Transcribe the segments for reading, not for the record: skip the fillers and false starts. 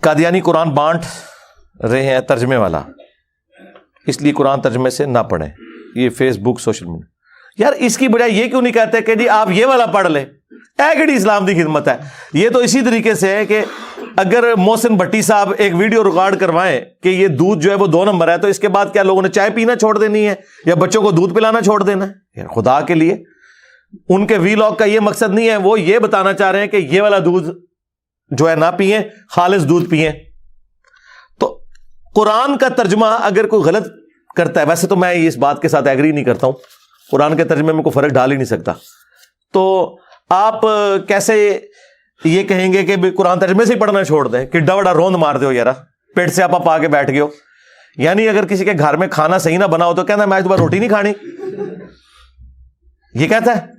قادیانی قرآن بانٹ رہے ہیں ترجمے والا، اس لیے قرآن ترجمے سے نہ پڑھیں. یہ فیس بک سوشل میڈیا، یار اس کی بجائے یہ کیوں نہیں کہتے کہ جی آپ یہ والا پڑھ لیں؟ ایگڑی اسلام کی خدمت ہے. یہ تو اسی طریقے سے ہے کہ اگر محسن بھٹی صاحب ایک ویڈیو ریکارڈ کروائیں کہ یہ دودھ جو ہے وہ 2 نمبر ہے، تو اس کے بعد کیا لوگوں نے چائے پینا چھوڑ دینی ہے یا بچوں کو دودھ پلانا چھوڑ دینا ہے؟ خدا کے لیے ان کے وی لاگ کا یہ مقصد نہیں ہے. وہ یہ بتانا چاہ رہے ہیں کہ یہ والا دودھ جو ہے نہ پئیں، خالص دودھ پئیں. تو قرآن کا ترجمہ اگر کوئی غلط کرتا ہے، ویسے تو میں اس بات کے ساتھ ایگری نہیں کرتا ہوں، قرآن کے ترجمے میں کوئی فرق ڈال ہی نہیں سکتا، تو آپ کیسے یہ کہیں گے کہ قرآن ترجمے سے ہی پڑھنا چھوڑ دیں؟ کہ ڈوڑا روند مار دو یار، پیٹ سے آپ آ کے بیٹھ گئے ہو. یعنی اگر کسی کے گھر میں کھانا صحیح نہ بنا ہو تو کہنا ہے میں آج صبح روٹی نہیں کھانی، یہ کہتا ہے.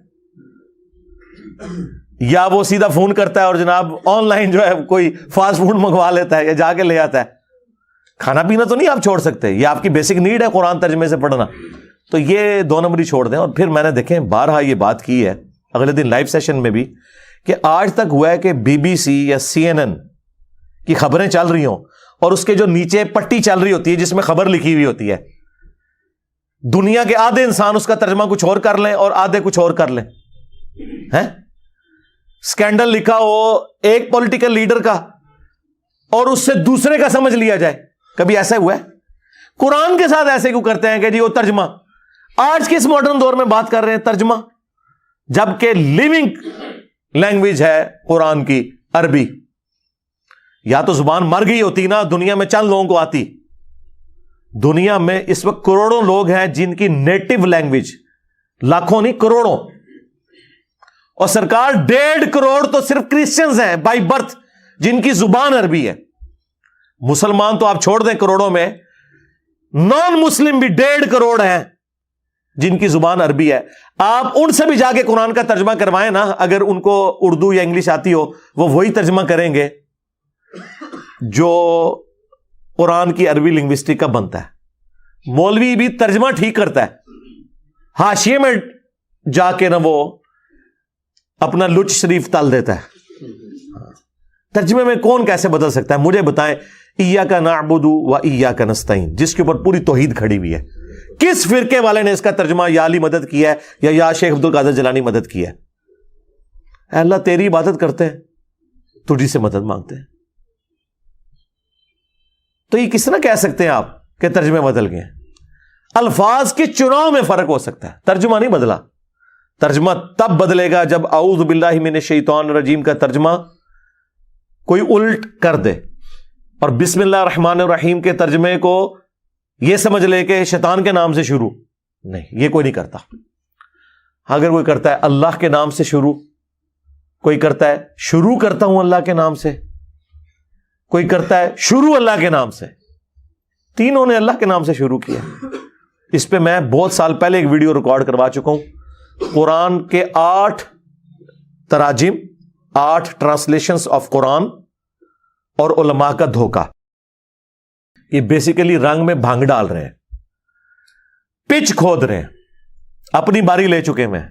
یا وہ سیدھا فون کرتا ہے اور جناب آن لائن جو ہے کوئی فاسٹ فوڈ منگوا لیتا ہے یا جا کے لے آتا ہے. کھانا پینا تو نہیں آپ چھوڑ سکتے، یہ آپ کی بیسک نیڈ ہے قرآن ترجمے سے پڑھنا. تو یہ 2 نمبری چھوڑ دیں. اور پھر میں نے دیکھیں بارہا یہ بات کی ہے اگلے دن لائیو سیشن میں بھی، کہ آج تک ہوا ہے کہ BBC یا CNN کی خبریں چل رہی ہوں اور اس کے جو نیچے پٹی چل رہی ہوتی ہے جس میں خبر لکھی ہوئی ہوتی ہے، دنیا کے آدھے انسان اس کا ترجمہ کچھ اور کر لیں اور آدھے کچھ اور کر لیں. سکینڈل لکھا ہو ایک پولیٹیکل لیڈر کا اور اس سے دوسرے کا سمجھ لیا جائے. کبھی ایسا ہوا ہے؟ قرآن کے ساتھ ایسے کیوں کرتے ہیں کہ جی وہ ترجمہ؟ آج کے اس ماڈرن دور میں بات کر رہے ہیں ترجمہ، جبکہ لیونگ لینگویج ہے قرآن کی عربی. یا تو زبان مر گئی ہوتی نا، دنیا میں چند لوگوں کو آتی. دنیا میں اس وقت کروڑوں لوگ ہیں جن کی نیٹو لینگویج، لاکھوں نہیں کروڑوں، اور سرکار 1.5 کروڑ تو صرف کرسچنز ہیں بائی برتھ جن کی زبان عربی ہے. مسلمان تو آپ چھوڑ دیں کروڑوں میں، نان مسلم بھی 1.5 کروڑ ہیں جن کی زبان عربی ہے. آپ ان سے بھی جا کے قرآن کا ترجمہ کروائیں نا، اگر ان کو اردو یا انگلش آتی ہو وہ وہی ترجمہ کریں گے جو قرآن کی عربی لنگوسٹک کا بنتا ہے. مولوی بھی ترجمہ ٹھیک کرتا ہے، حاشیے میں جا کے نا وہ اپنا لچ شریف تل دیتا ہے. ترجمے میں کون کیسے بدل سکتا ہے؟ مجھے بتائیں. ایاک نعبد و ایاک نستعین، جس کے اوپر پوری توحید کھڑی ہوئی ہے، کس فرقے والے نے اس کا ترجمہ یا علی مدد کیا ہے یا شیخ عبد القادر جیلانی مدد کیا ہے؟ اے اللہ تیری عبادت کرتے ہیں، تجھی سے مدد مانگتے ہیں. تو یہ کس طرح کہہ سکتے ہیں آپ کہ ترجمے بدل گئے ہیں؟ الفاظ کے چناؤ میں فرق ہو سکتا ہے، ترجمہ نہیں بدلا. ترجمہ تب بدلے گا جب اعوذ باللہ من الشیطان الرجیم کا ترجمہ کوئی الٹ کر دے اور بسم اللہ الرحمن الرحیم کے ترجمے کو یہ سمجھ لے کہ شیطان کے نام سے شروع. نہیں، یہ کوئی نہیں کرتا. اگر کوئی کرتا ہے اللہ کے نام سے شروع، کوئی کرتا ہے شروع کرتا ہوں اللہ کے نام سے، کوئی کرتا ہے شروع اللہ کے نام سے. تینوں نے اللہ کے نام سے شروع کیا. اس پہ میں بہت سال پہلے ایک ویڈیو ریکارڈ کروا چکا ہوں. قرآن کے 8 تراجم، 8 ٹرانسلیشنز آف قرآن اور علماء کا دھوکہ. یہ بیسیکلی رنگ میں بھانگ ڈال رہے ہیں، پچ کھود رہے ہیں، اپنی باری لے چکے ہیں.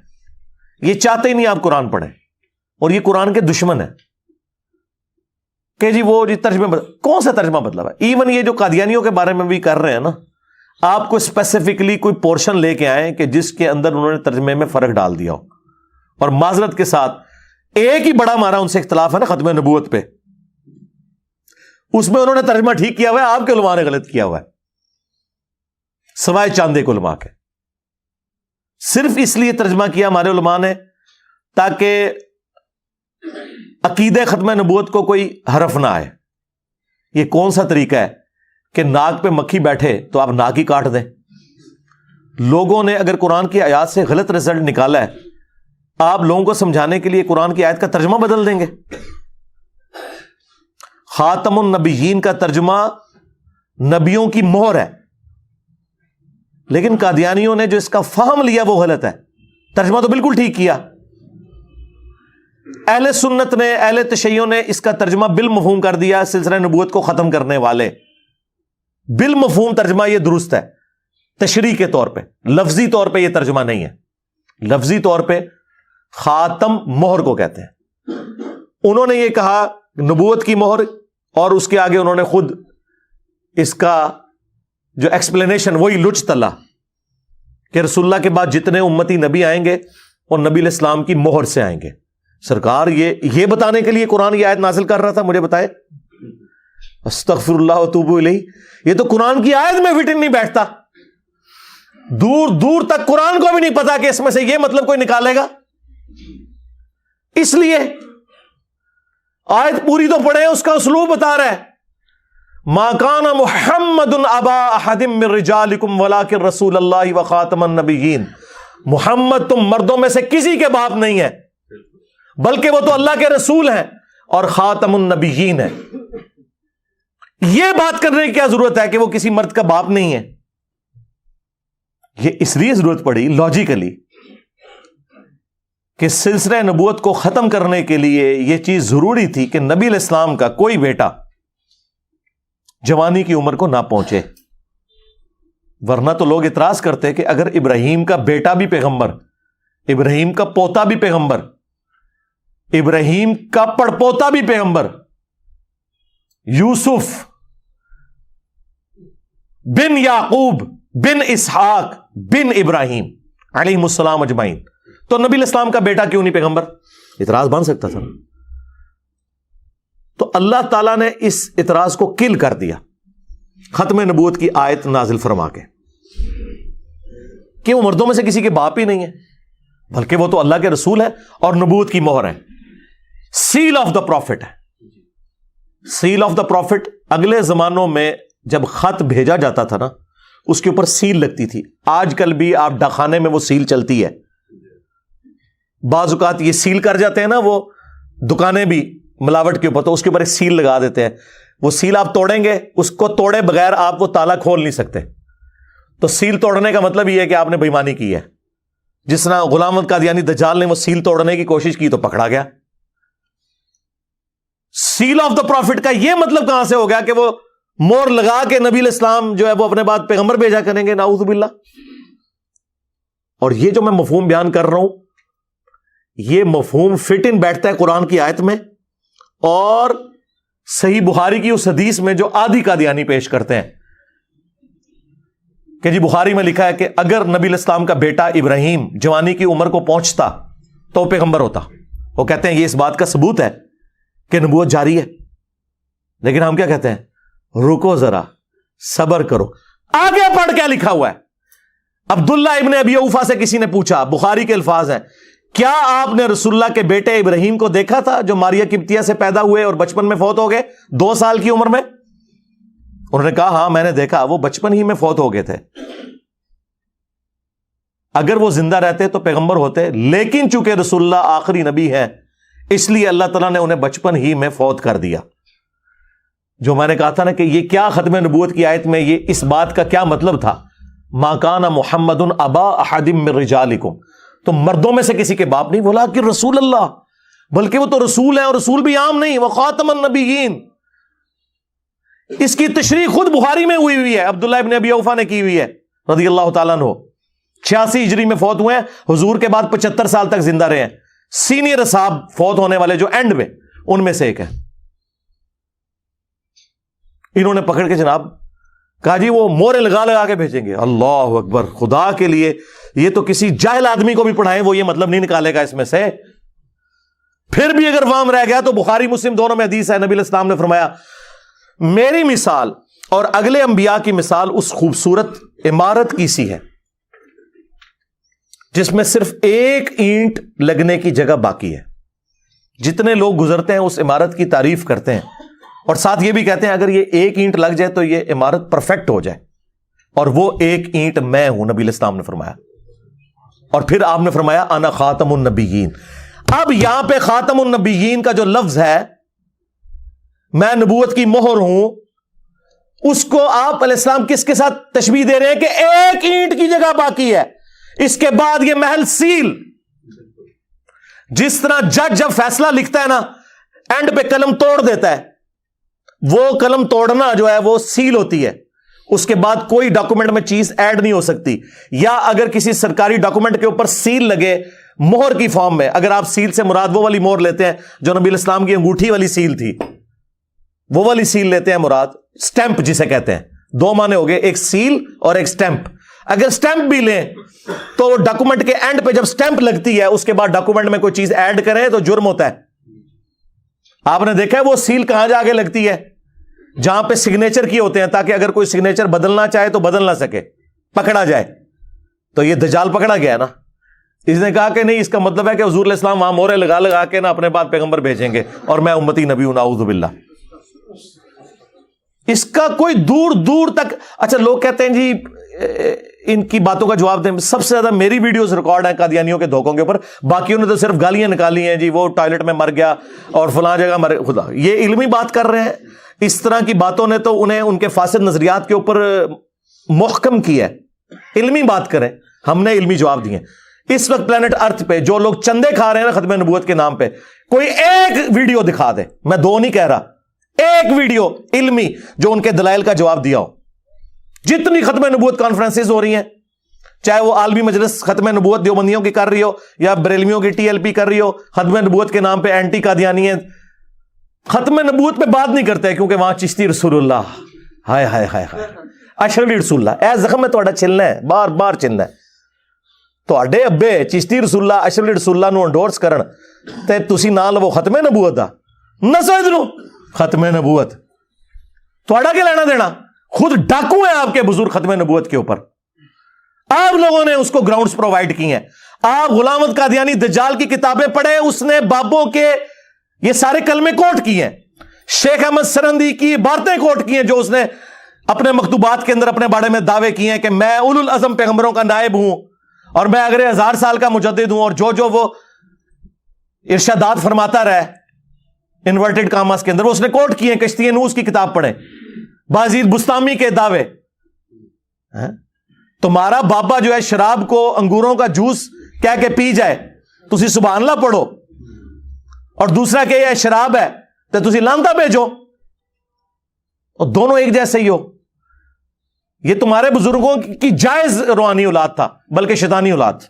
یہ چاہتے ہی نہیں آپ قرآن پڑھیں، اور یہ قرآن کے دشمن ہیں کہ جی وہ ترجمہ کون سا ترجمہ بدلا ہے؟ ایون یہ جو قادیانیوں کے بارے میں بھی کر رہے ہیں نا، آپ کو اسپیسیفکلی کوئی پورشن لے کے آئیں کہ جس کے اندر انہوں نے ترجمے میں فرق ڈال دیا ہو. اور معذرت کے ساتھ ایک ہی بڑا ہمارا ان سے اختلاف ہے نا ختم نبوت پہ، اس میں انہوں نے ترجمہ ٹھیک کیا ہوا ہے، آپ کے علماء نے غلط کیا ہوا ہے، سوائے چاند کے علماء کے. صرف اس لیے ترجمہ کیا ہمارے علماء نے تاکہ عقیدہ ختم نبوت کو کوئی حرف نہ آئے. یہ کون سا طریقہ ہے کہ ناک پہ مکھی بیٹھے تو آپ ناک ہی کاٹ دیں؟ لوگوں نے اگر قرآن کی آیات سے غلط رزلٹ نکالا ہے، آپ لوگوں کو سمجھانے کے لیے قرآن کی آیت کا ترجمہ بدل دیں گے. خاتم النبیین کا ترجمہ نبیوں کی مہر ہے، لیکن قادیانیوں نے جو اس کا فہم لیا وہ غلط ہے. ترجمہ تو بالکل ٹھیک کیا. اہل سنت نے، اہل تشیع نے اس کا ترجمہ بالمفہوم کر دیا. سلسلہ نبوت کو ختم کرنے والے بالمفہوم ترجمہ یہ درست ہے، تشریح کے طور پہ. لفظی طور پہ یہ ترجمہ نہیں ہے. لفظی طور پہ خاتم مہر کو کہتے ہیں. انہوں نے یہ کہا نبوت کی مہر اور اس کے آگے انہوں نے خود اس کا جو ایکسپلینیشن وہی لچ تلا کہ رسول اللہ کے بعد جتنے امتی نبی آئیں گے اور نبی علیہ السلام کی مہر سے آئیں گے. سرکار یہ بتانے کے لیے قرآن کی آیت نازل کر رہا تھا؟ مجھے بتائے. استغفر اللہ واتوب الیہ. یہ تو قرآن کی آیت میں فٹ نہیں بیٹھتا. دور دور تک قرآن کو بھی نہیں پتا کہ اس میں سے یہ مطلب کوئی نکالے گا. اس لیے آیت پوری تو پڑھے, اس کا اسلوب بتا رہا ہے. ما کان محمد ابا احد من رجالکم ولکن رسول اللہ وخاتم النبیین. محمد تم مردوں میں سے کسی کے باپ نہیں ہے, بلکہ وہ تو اللہ کے رسول ہیں اور خاتم النبیین ہیں. یہ بات کرنے کی کیا ضرورت ہے کہ وہ کسی مرد کا باپ نہیں ہے؟ یہ اس لیے ضرورت پڑی لاجیکلی کہ سلسلہ نبوت کو ختم کرنے کے لیے یہ چیز ضروری تھی کہ نبی علیہ السلام کا کوئی بیٹا جوانی کی عمر کو نہ پہنچے. ورنہ تو لوگ اعتراض کرتے کہ اگر ابراہیم کا بیٹا بھی پیغمبر, ابراہیم کا پوتا بھی پیغمبر, ابراہیم کا پڑپوتا بھی پیغمبر, یوسف بن یعقوب بن اسحاق بن ابراہیم علیہم السلام اجمعین, تو نبی علیہ السلام کا بیٹا کیوں نہیں پیغمبر؟ اعتراض بن سکتا تھا. تو اللہ تعالیٰ نے اس اعتراض کو کل کر دیا ختم نبوت کی آیت نازل فرما کے کہ وہ مردوں میں سے کسی کے باپ ہی نہیں ہے, بلکہ وہ تو اللہ کے رسول ہے اور نبوت کی مہر ہے. سیل آف دا پروفٹ ہے. سیل آف دا پروفٹ اگلے زمانوں میں جب خط بھیجا جاتا تھا نا, اس کے اوپر سیل لگتی تھی. آج کل بھی آپ ڈاکخانے میں وہ سیل چلتی ہے. بعض اوقات یہ سیل کر جاتے ہیں نا وہ دکانیں بھی ملاوٹ کے اوپر, تو اس کے اوپر ایک سیل لگا دیتے ہیں. وہ سیل آپ توڑیں گے, اس کو توڑے بغیر آپ وہ تالا کھول نہیں سکتے. تو سیل توڑنے کا مطلب یہ ہے کہ آپ نے بے ایمانی کی ہے. جس طرح غلام احمد قادیانی دجال نے وہ سیل توڑنے کی کوشش کی تو پکڑا گیا. سیل آف دا پروفٹ کا یہ مطلب کہاں سے ہو گیا کہ وہ مور لگا کے نبی علیہ السلام جو ہے وہ اپنے بعد پیغمبر بھیجا کریں گے؟ نعوذ باللہ. اور یہ جو میں مفہوم بیان کر رہا ہوں, یہ مفہوم فٹ ان بیٹھتا ہے قرآن کی آیت میں اور صحیح بخاری کی اس حدیث میں جو آدھی قادیانی پیش کرتے ہیں کہ جی بخاری میں لکھا ہے کہ اگر نبی علیہ السلام کا بیٹا ابراہیم جوانی کی عمر کو پہنچتا تو پیغمبر ہوتا. وہ کہتے ہیں یہ اس بات کا ثبوت ہے کہ نبوت جاری ہے. لیکن ہم کیا کہتے ہیں؟ رکو ذرا, صبر کرو, آگے پڑھ کیا لکھا ہوا ہے. عبداللہ ابن ابی اوفا سے کسی نے پوچھا, بخاری کے الفاظ ہیں, کیا آپ نے رسول اللہ کے بیٹے ابراہیم کو دیکھا تھا جو ماریہ قبطیہ سے پیدا ہوئے اور بچپن میں فوت ہو گئے 2 سال کی عمر میں؟ انہوں نے کہا ہاں میں نے دیکھا, وہ بچپن ہی میں فوت ہو گئے تھے. اگر وہ زندہ رہتے تو پیغمبر ہوتے, لیکن چونکہ رسول اللہ آخری نبی ہے اس لیے اللہ تعالیٰ نے انہیں بچپن ہی میں فوت کر دیا. جو میں نے کہا تھا نا کہ یہ کیا ختم نبوت کی آیت میں یہ اس بات کا کیا مطلب تھا؟ ما کان محمد ابا احد من رجالکم, تو مردوں میں سے کسی کے باپ نہیں, بولا کہ رسول اللہ, بلکہ وہ تو رسول ہیں اور رسول بھی عام نہیں, وہ خاتم النبیین. اس کی تشریح خود بخاری میں ہوئی ہے, عبداللہ ابن ابی اوفا نے کی ہوئی ہے رضی اللہ تعالیٰ عنہ. 86 ہجری میں فوت ہوئے ہیں, حضور کے بعد 75 سال تک زندہ رہے ہیں. سینئر اصحاب فوت ہونے والے جو اینڈ میں, ان میں سے ایک ہے. انہوں نے پکڑ کے جناب کہا جی وہ مورے لگا لگا کے بھیجیں گے. اللہ اکبر, خدا کے لیے یہ تو کسی جاہل آدمی کو بھی پڑھائیں وہ یہ مطلب نہیں نکالے گا اس میں سے. پھر بھی اگر وام رہ گیا تو بخاری مسلم دونوں میں حدیث ہے, نبی علیہ السلام نے فرمایا میری مثال اور اگلے انبیاء کی مثال اس خوبصورت عمارت کی سی ہے جس میں صرف ایک اینٹ لگنے کی جگہ باقی ہے. جتنے لوگ گزرتے ہیں اس عمارت کی تعریف کرتے ہیں اور ساتھ یہ بھی کہتے ہیں اگر یہ ایک اینٹ لگ جائے تو یہ عمارت پرفیکٹ ہو جائے, اور وہ ایک اینٹ میں ہوں, نبی علیہ السلام نے فرمایا. اور پھر آپ نے فرمایا انا خاتم النبیین. اب یہاں پہ خاتم النبیین کا جو لفظ ہے, میں نبوت کی مہر ہوں, اس کو آپ علیہ السلام کس کے ساتھ تشبیہ دے رہے ہیں کہ ایک اینٹ کی جگہ باقی ہے, اس کے بعد یہ محل سیل. جس طرح جج جب فیصلہ لکھتا ہے نا, اینڈ پہ قلم توڑ دیتا ہے, وہ قلم توڑنا جو ہے وہ سیل ہوتی ہے, اس کے بعد کوئی ڈاکومنٹ میں چیز ایڈ نہیں ہو سکتی. یا اگر کسی سرکاری ڈاکومنٹ کے اوپر سیل لگے مہر کی فارم میں, اگر آپ سیل سے مراد وہ والی مہر لیتے ہیں جو نبی علیہ السلام کی انگوٹھی والی سیل تھی, وہ والی سیل لیتے ہیں مراد, سٹیمپ جسے کہتے ہیں. دو معنی ہو گئے, ایک سیل اور ایک سٹیمپ. اگر سٹیمپ بھی لیں تو ڈاکومنٹ کے اینڈ پہ جب سٹیمپ لگتی ہے اس کے بعد ڈاکومنٹ میں کوئی چیز ایڈ کریں تو جرم ہوتا ہے. آپ نے دیکھا ہے وہ سیل کہاں جا کے لگتی ہے؟ جہاں پہ سگنیچر کیے ہوتے ہیں, تاکہ اگر کوئی سگنیچر بدلنا چاہے تو بدل نہ سکے, پکڑا جائے. تو یہ دجال پکڑا گیا نا. اس نے کہا کہ نہیں, اس کا مطلب ہے کہ حضور علیہ السلام وہاں مورے لگا لگا کے نا اپنے بعد پیغمبر بھیجیں گے اور میں امتی نبی ہوں, نعوذ باللہ. اس کا کوئی دور دور تک. اچھا لوگ کہتے ہیں جی ان کی باتوں کا جواب دیں. سب سے زیادہ میری ویڈیوز ریکارڈ ہیں قادیانیوں کے دھوکوں کے اوپر, باقیوں نے تو صرف گالیاں نکالی ہیں, جی وہ ٹوائلٹ میں مر گیا اور فلاں جگہ مر. خدا یہ علمی بات کر رہے ہیں. اس طرح کی باتوں نے تو انہیں ان کے فاسد نظریات کے اوپر محکم کیا ہے. علمی بات کریں, ہم نے علمی جواب دیے. اس وقت پلانٹ ارتھ پہ جو لوگ چندے کھا رہے ہیں نا ختم نبوت کے نام پہ, کوئی ایک ویڈیو دکھا دے, میں دو نہیں کہہ رہا, ایک ویڈیو علمی جو ان کے دلائل کا جواب دیا ہو. جتنی ختم نبوت کانفرنسز ہو رہی ہیں, چاہے وہ عالمی مجلس ختم نبوت دیوبندیوں کی کر رہی ہو یا بریلویوں کی TLP کر رہی ہو, ختم نبوت کے نام پہ اینٹی قادیانی ہیں. ختم نبوت پہ بات نہیں کرتے کیونکہ وہاں چشتی رسول اللہ, ہائے ہائے ہائے ہائے, اشرفی رسول اللہ, اے زخم میں تھوڑا چلنا ہے, بار بار چلنا ہے. تواڈے ابے چشتی رسول اللہ اشرفی رسول اللہ نو انڈورس کرن تے تسی نہ لو ختم نبوت دا, نسو ادھروں ختم نبوت. تواڈا کیا لینا دینا؟ خود ڈاکو ہیں آپ کے بزرگ ختم نبوت کے اوپر. آپ لوگوں نے اس کو گراؤنڈز پرووائڈ کی ہیں. آپ غلام احمد قادیانی دجال کی کتابیں پڑھیں, اس نے بابوں کے یہ سارے کلمے کوٹ کیے ہیں. شیخ احمد سرندی کی باتیں کوٹ کی ہیں جو اس نے اپنے مکتوبات کے اندر اپنے بارے میں دعوے کیے ہیں کہ میں اولو العزم پیغمبروں کا نائب ہوں اور میں اگلے 1000 سال کا مجدد ہوں, اور جو وہ ارشادات فرماتا رہے انورٹڈ کاماس کے اندر وہ اس نے کوٹ کیے ہیں. کشتی نوح کی کتاب پڑھیں, بازید بستامی کے دعوے. تمہارا بابا جو ہے شراب کو انگوروں کا جوس کہہ کے پی جائے تسی سبحان اللہ پڑھو, اور دوسرا کہ یہ شراب ہے تو تسی لانتا بھیجو, اور دونوں ایک جیسے ہی ہو. یہ تمہارے بزرگوں کی جائز روحانی اولاد تھا بلکہ شیطانی اولاد.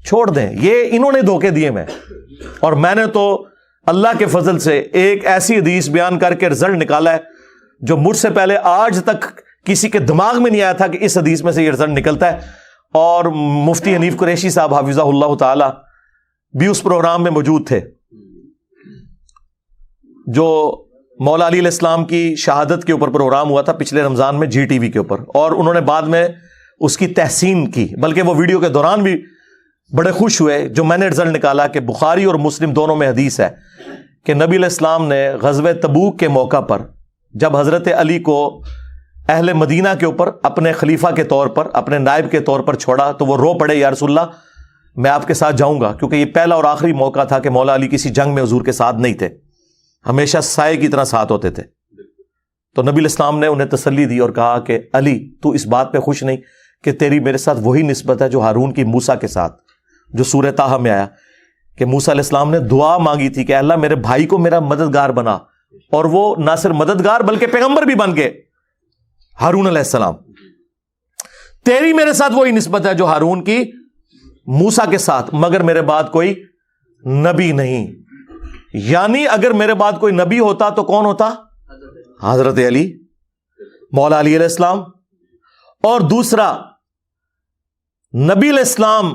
چھوڑ دیں, یہ انہوں نے دھوکے دیے میں, اور میں نے تو اللہ کے فضل سے ایک ایسی حدیث بیان کر کے رزلٹ نکالا ہے جو مجھ سے پہلے آج تک کسی کے دماغ میں نہیں آیا تھا کہ اس حدیث میں سے یہ رزلٹ نکلتا ہے. اور مفتی حنیف قریشی صاحب حافظہ اللہ تعالی بھی اس پروگرام میں موجود تھے جو مولا علی علیہ السلام کی شہادت کے اوپر پروگرام ہوا تھا پچھلے رمضان میں GTV کے اوپر, اور انہوں نے بعد میں اس کی تحسین کی, بلکہ وہ ویڈیو کے دوران بھی بڑے خوش ہوئے جو میں نے رزلٹ نکالا کہ بخاری اور مسلم دونوں میں حدیث ہے کہ نبی علیہ السلام نے غزوہ تبوک کے موقع پر جب حضرت علی کو اہل مدینہ کے اوپر اپنے خلیفہ کے طور پر, اپنے نائب کے طور پر چھوڑا تو وہ رو پڑے, یا رسول اللہ میں آپ کے ساتھ جاؤں گا, کیونکہ یہ پہلا اور آخری موقع تھا کہ مولا علی کسی جنگ میں حضور کے ساتھ نہیں تھے, ہمیشہ سائے کی طرح ساتھ ہوتے تھے. تو نبی علیہ السلام نے انہیں تسلی دی اور کہا کہ علی تو اس بات پہ خوش نہیں کہ تیری میرے ساتھ وہی نسبت ہے جو ہارون کی موسیٰ کے ساتھ, جو سورہ طٰہٰ میں آیا کہ موسیٰ علیہ السلام نے دعا مانگی تھی کہ اللہ میرے بھائی کو میرا مددگار بنا, اور وہ نہ صرف مددگار بلکہ پیغمبر بھی بن گئے ہارون علیہ السلام. تیری میرے ساتھ وہی نسبت ہے جو ہارون کی موسیٰ کے ساتھ, مگر میرے بعد کوئی نبی نہیں. یعنی اگر میرے بعد کوئی نبی ہوتا تو کون ہوتا؟ حضرت علی, مولا علی علیہ السلام. اور دوسرا, نبی علیہ السلام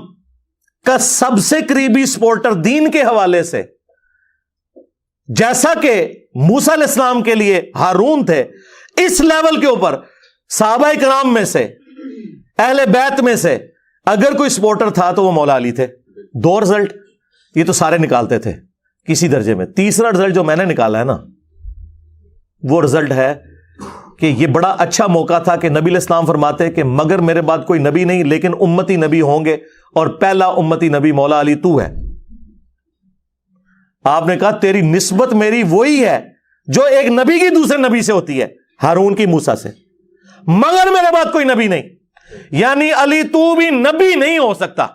کا سب سے قریبی سپورٹر دین کے حوالے سے, جیسا کہ موسیٰ علیہ السلام کے لیے ہارون تھے, اس لیول کے اوپر صحابہ کرام میں سے, اہل بیت میں سے اگر کوئی سپورٹر تھا تو وہ مولا علی تھے. 2 رزلٹ یہ تو سارے نکالتے تھے کسی درجے میں. تیسرا رزلٹ جو میں نے نکالا ہے نا, وہ رزلٹ ہے کہ یہ بڑا اچھا موقع تھا کہ نبی علیہ السلام فرماتے کہ مگر میرے بعد کوئی نبی نہیں لیکن امتی نبی ہوں گے, اور پہلا امتی نبی مولا علی تو ہے. آپ نے کہا تیری نسبت میری وہی ہے جو ایک نبی کی دوسرے نبی سے ہوتی ہے, ہارون کی موسیٰ سے, مگر میرے بعد کوئی نبی نہیں. یعنی علی تو بھی نبی نہیں ہو سکتا.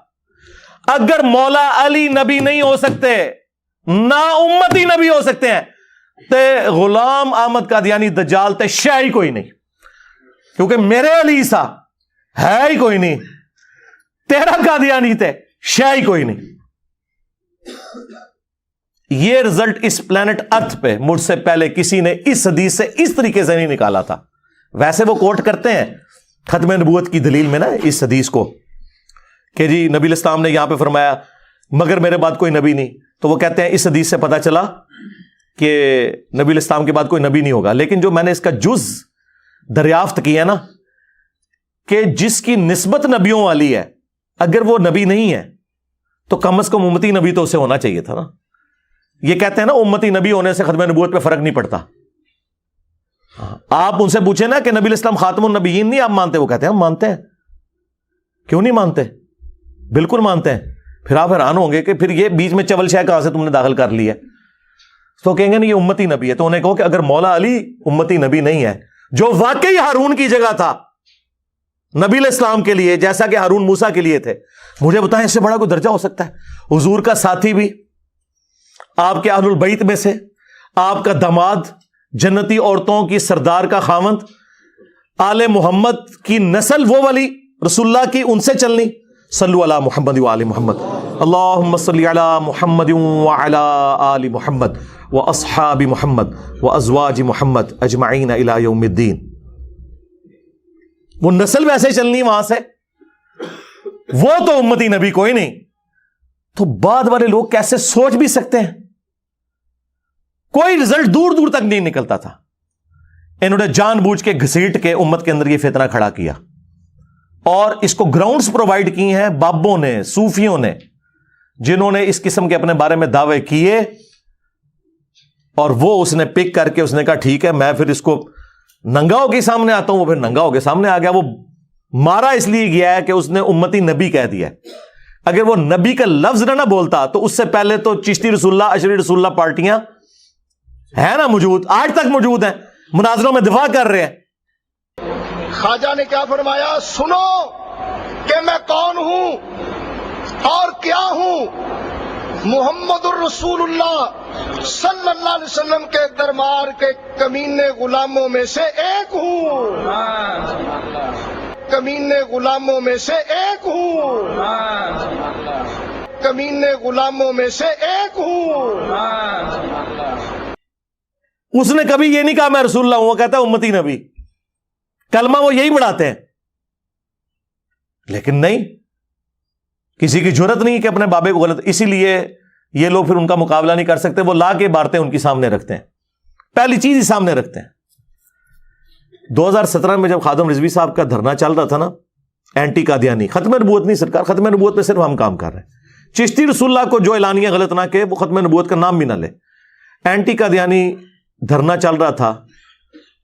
اگر مولا علی نبی نہیں ہو سکتے, نا امتی نبی ہو سکتے ہیں, تے غلام احمد قادیانی دجال تے شے ہی کوئی نہیں, کیونکہ میرے علی سا ہے ہی کوئی نہیں, تیرا قادیانی تے شے ہی کوئی نہیں. یہ رزلٹ اس پلانٹ ارتھ پہ مجھ سے پہلے کسی نے اس حدیث سے اس طریقے سے نہیں نکالا تھا. ویسے وہ کوٹ کرتے ہیں ختم نبوت کی دلیل میں نا اس حدیث کو کہ جی نبی الاسلام نے یہاں پہ فرمایا مگر میرے بعد کوئی نبی نہیں, تو وہ کہتے ہیں اس حدیث سے پتا چلا کہ نبی الاسلام کے بعد کوئی نبی نہیں ہوگا. لیکن جو میں نے اس کا جز دریافت کیا نا کہ جس کی نسبت نبیوں والی ہے, اگر وہ نبی نہیں ہے تو کم از کم امتی نبی تو اسے ہونا چاہیے تھا نا. یہ کہتے ہیں نا امتی نبی ہونے سے ختم نبوت پہ فرق نہیں پڑتا. آپ ان سے پوچھیں نا کہ نبی الاسلام خاتم النبیین نہیں آپ مانتے, وہ کہتے ہیں ہم مانتے ہیں. کیوں نہیں مانتے؟ بالکل مانتے ہیں. پھر آپ حیران ہوں گے کہ پھر یہ بیچ میں چول شے کہاں سے تم نے داخل کر لی ہے. تو کہیں گے نہیں یہ امتی نبی ہے. تو انہیں کہو کہ اگر مولا علی امتی نبی نہیں ہے جو واقعی ہارون کی جگہ تھا نبی الاسلام کے لیے جیسا کہ ہارون موسیٰ کے لیے تھے, مجھے بتائیں اس سے بڑا کوئی درجہ ہو سکتا ہے؟ حضور کا ساتھی بھی, آپ کے اہل البیت میں سے, آپ کا داماد, جنتی عورتوں کی سردار کا خاوند, آل محمد کی نسل وہ والی رسول اللہ کی, ان سے چلنی. صلو علی محمد و آل محمد, اللہم صلی علی محمد و علی آل محمد و اصحاب محمد و ازواج محمد اجمعین الی یوم الدین. وہ نسل ویسے چلنی وہاں سے, وہ تو امتی نبی کوئی نہیں. تو بعد والے لوگ کیسے سوچ بھی سکتے ہیں؟ کوئی رزلٹ دور دور تک نہیں نکلتا تھا. انہوں نے جان بوجھ کے گھسیٹ کے امت کے اندر یہ فتنہ کھڑا کیا اور اس کو گراؤنڈز پرووائڈ کی ہیں بابوں نے, صوفیوں نے, جنہوں نے اس قسم کے اپنے بارے میں دعوے کیے, اور وہ اس نے پک کر کے اس نے کہا ٹھیک ہے میں پھر اس کو ننگا ہو کے سامنے آتا ہوں. وہ پھر ننگا ہو کے سامنے آ گیا. وہ مارا اس لیے گیا ہے کہ اس نے امتی نبی کہہ دیا. اگر وہ نبی کا لفظ نہ بولتا تو اس سے پہلے تو چشتی رسول اللہ, اشری رسول اللہ پارٹیاں ہے نا موجود, آج تک موجود ہیں, مناظروں میں دفاع کر رہے ہیں. خواجہ نے کیا فرمایا؟ سنو کہ میں کون ہوں اور کیا ہوں. محمد الرسول اللہ صلی اللہ علیہ وسلم کے دربار کے کمینے غلاموں میں سے ایک ہوں. کمینے غلاموں میں سے ایک ہوں. کمینے غلاموں میں سے ایک ہوں. اس نے کبھی یہ نہیں کہا میں رسول اللہ ہوں, وہ کہتا ہے امتی نبی. کلمہ وہ یہی بڑھاتے ہیں, لیکن نہیں, کسی کی جرت نہیں کہ اپنے بابے کو غلط. اسی لیے یہ لوگ پھر ان کا مقابلہ نہیں کر سکتے. وہ لا کے باتیں ان کی سامنے رکھتے ہیں, پہلی چیز ہی سامنے رکھتے ہیں. 2017 میں جب خادم رضوی صاحب کا دھرنا چل رہا تھا نا, اینٹی قادیانی, ختم نبوت نہیں سرکار, ختم نبوت پہ صرف ہم کام کر رہے ہیں. چشتی رسول اللہ کو جو اعلانیہ غلط نہ کہ وہ ختم نبوت کا نام بھی نہ لے. اینٹی قادیانی دھرنا چل رہا تھا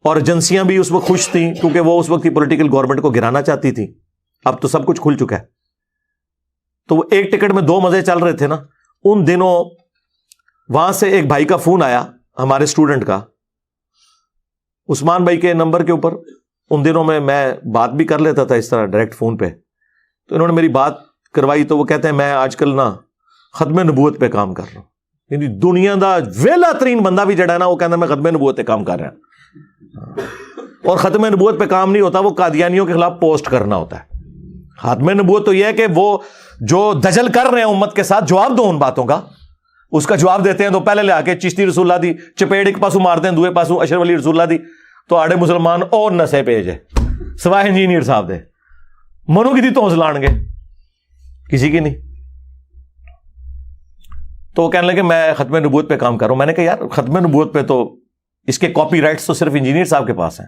اور ایجنسیاں بھی اس وقت خوش تھیں کیونکہ وہ اس وقت کی پولیٹیکل گورنمنٹ کو گرانا چاہتی تھی. اب تو سب کچھ کھل چکا ہے. تو وہ ایک ٹکٹ میں 2 مزے چل رہے تھے نا. ان دنوں وہاں سے ایک بھائی کا فون آیا, ہمارے اسٹوڈنٹ کا, عثمان بھائی کے نمبر کے اوپر. ان دنوں میں بات بھی کر لیتا تھا اس طرح ڈائریکٹ فون پہ. تو انہوں نے میری بات کروائی تو وہ کہتے ہیں میں آج کل نا ختم نبوت پہ کام کر رہا ہوں. یعنی دنیا دا ویلا ترین بندہ بھی جڑا ہے نا وہ کہتا ہے میں ختم نبوت پہ کام کر رہا ہوں. اور ختم نبوت پہ کام نہیں ہوتا, وہ قادیانیوں کے خلاف پوسٹ کرنا ہوتا ہے. ختم نبوت تو یہ ہے کہ وہ جو دجل کر رہے ہیں امت کے ساتھ جواب دو ان باتوں کا. اس کا جواب دیتے ہیں تو پہلے لے آ کے چشتی رسول اللہ دی چپیڑ ایک پاسو مارتے ہیں, دوے پاسو اشرف علی رسول اللہ دی, تو آڑے مسلمان اور نسے پیج ہے سوائے انجینئر صاحب دے. منو کی دی تو لان گے, کسی کی نہیں. تو وہ کہنے لگے میں ختم نبوت پہ کام کر رہا ہوں. میں نے کہا یار ختم نبوت پہ تو اس کے کاپی رائٹس تو صرف انجینئر صاحب کے پاس ہیں,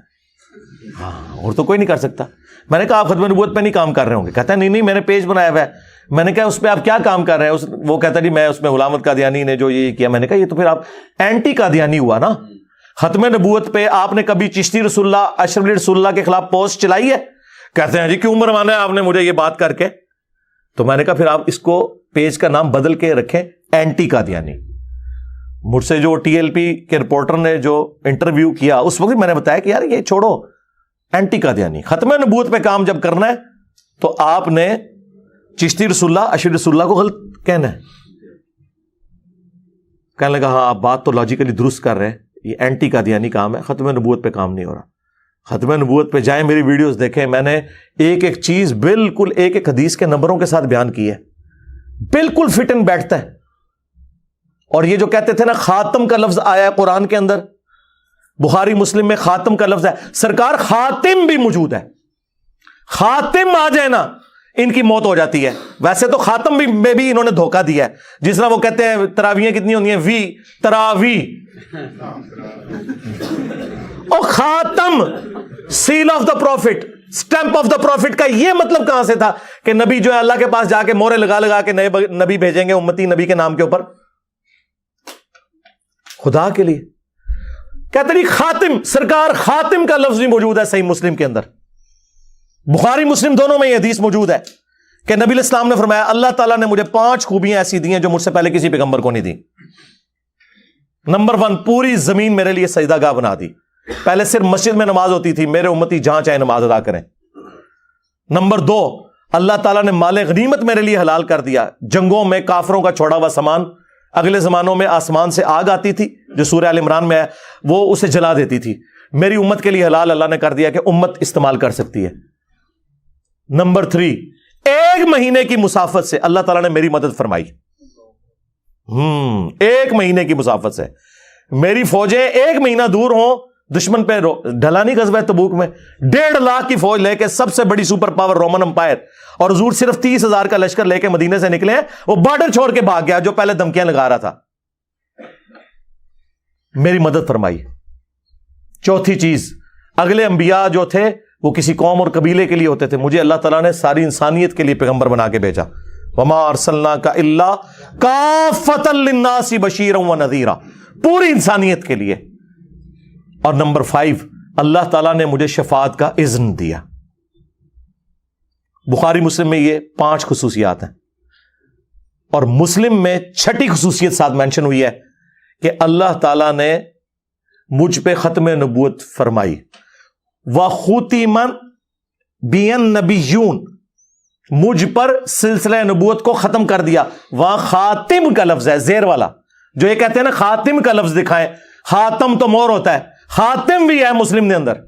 اور تو کوئی نہیں کر سکتا. میں نے کہا آپ ختم نبوت پہ نہیں کام کر رہے ہوں گے. کہتا ہے نہیں میں نے پیج بنایا ہوا ہے. میں نے کہا اس پہ آپ کیا کام کر رہے ہیں؟ وہ کہتا جی میں اس میں غلام احمد قادیانی نے جو یہ کیا. میں نے کہا یہ تو پھر آپ اینٹی قادیانی ہوا نا. ختم نبوت پہ آپ نے کبھی چشتی رسول اللہ, اشرف علی رسول اللہ کے خلاف پوسٹ چلائی ہے؟ کہتے ہیں جی کیوں مروانا ہے آپ نے مجھے یہ بات کر کے. تو میں نے کہا پھر آپ اس کو پیج کا نام بدل کے رکھیں اینٹی قادیانی. مجھ سے جو ٹی ایل پی کے رپورٹر نے جو انٹرویو کیا اس وقت میں نے بتایا کہ یار یہ چھوڑو اینٹی قادیانی, ختم نبوت پہ کام جب کرنا ہے تو آپ نے چشتی رسول اللہ, اشرف رسول اللہ کو غلط کہنا ہے. کہنے لگا ہاں آپ بات تو لاجیکلی درست کر رہے ہیں, یہ اینٹی قادیانی کام ہے, ختم نبوت پہ کام نہیں ہو رہا. ختم نبوت پہ جائیں, میری ویڈیوز دیکھیں, میں نے ایک ایک چیز بالکل ایک ایک حدیث کے نمبروں کے ساتھ بیان کی ہے, بالکل فٹ اینڈ بیٹھتا ہے. اور یہ جو کہتے تھے نا خاتم کا لفظ آیا ہے قرآن کے اندر، بخاری مسلم میں خاتم کا لفظ ہے، سرکار خاتم بھی موجود ہے، خاتم آ جائے نا ان کی موت ہو جاتی ہے۔ ویسے تو خاتم بھی میں بھی انہوں نے دھوکہ دیا ہے، جس طرح وہ کہتے ہیں تراویحیں کتنی ہوتی ہیں، وی تراوی، اور خاتم seal of the prophet, stamp of the prophet کا یہ مطلب کہاں سے تھا کہ نبی جو ہے اللہ کے پاس جا کے مورے لگا لگا کے نئے نبی بھیجیں گے امتی نبی کے نام کے اوپر؟ خدا کے لیے کہتے نہیں خاتم، سرکار خاتم کا لفظ بھی موجود ہے صحیح مسلم کے اندر، بخاری مسلم دونوں میں یہ حدیث موجود ہے کہ نبی علیہ السلام نے فرمایا اللہ تعالیٰ نے مجھے 5 خوبیاں ایسی دی ہیں جو مجھ سے پہلے کسی پیغمبر کو نہیں دی۔ نمبر 1، پوری زمین میرے لیے سجدہ گاہ بنا دی، پہلے صرف مسجد میں نماز ہوتی تھی، میرے امتی جہاں چاہے نماز ادا کریں۔ نمبر 2، اللہ تعالیٰ نے مال غنیمت میرے لیے حلال کر دیا، جنگوں میں کافروں کا چھوڑا ہوا سامان، اگلے زمانوں میں آسمان سے آگ آتی تھی جو سورہ آل عمران میں ہے، وہ اسے جلا دیتی تھی، میری امت کے لیے حلال اللہ نے کر دیا کہ امت استعمال کر سکتی ہے۔ نمبر 3، 1 مہینے کی مسافت سے اللہ تعالیٰ نے میری مدد فرمائی، 1 مہینے کی مسافت سے میری فوجیں 1 مہینہ دور ہوں، دشمن پہ ڈھلا نہیں غزوہ تبوک میں 1.5 لاکھ کی فوج لے کے، سب سے بڑی سپر پاور رومن امپائر، اور حضور صرف 30,000 کا لشکر لے کے مدینے سے نکلے ہیں، وہ بارڈر چھوڑ کے بھاگ گیا جو پہلے دھمکیاں لگا رہا تھا، میری مدد فرمائی۔ چوتھی چیز، اگلے انبیاء جو تھے وہ کسی قوم اور قبیلے کے لیے ہوتے تھے، مجھے اللہ تعالیٰ نے ساری انسانیت کے لیے پیغمبر بنا کے بھیجا، وما ارسلناک الا کافۃ للناس بشیرا ونذیرا، پوری انسانیت کے لیے۔ اور نمبر 5، اللہ تعالیٰ نے مجھے شفاعت کا اذن دیا۔ بخاری مسلم میں یہ 5 خصوصیات ہیں، اور مسلم میں 6ٹھی خصوصیت ساتھ مینشن ہوئی ہے کہ اللہ تعالیٰ نے مجھ پہ ختم نبوت فرمائی، وَخُتِمَ بِيَ النَّبِيُّونَ، مجھ پر سلسلہ نبوت کو ختم کر دیا۔ وہاں خاتم کا لفظ ہے، زیر والا، جو یہ کہتے ہیں نا خاتم کا لفظ دکھائیں، خاتم تو مور ہوتا ہے، خاتم بھی ہے مسلم نے اندر،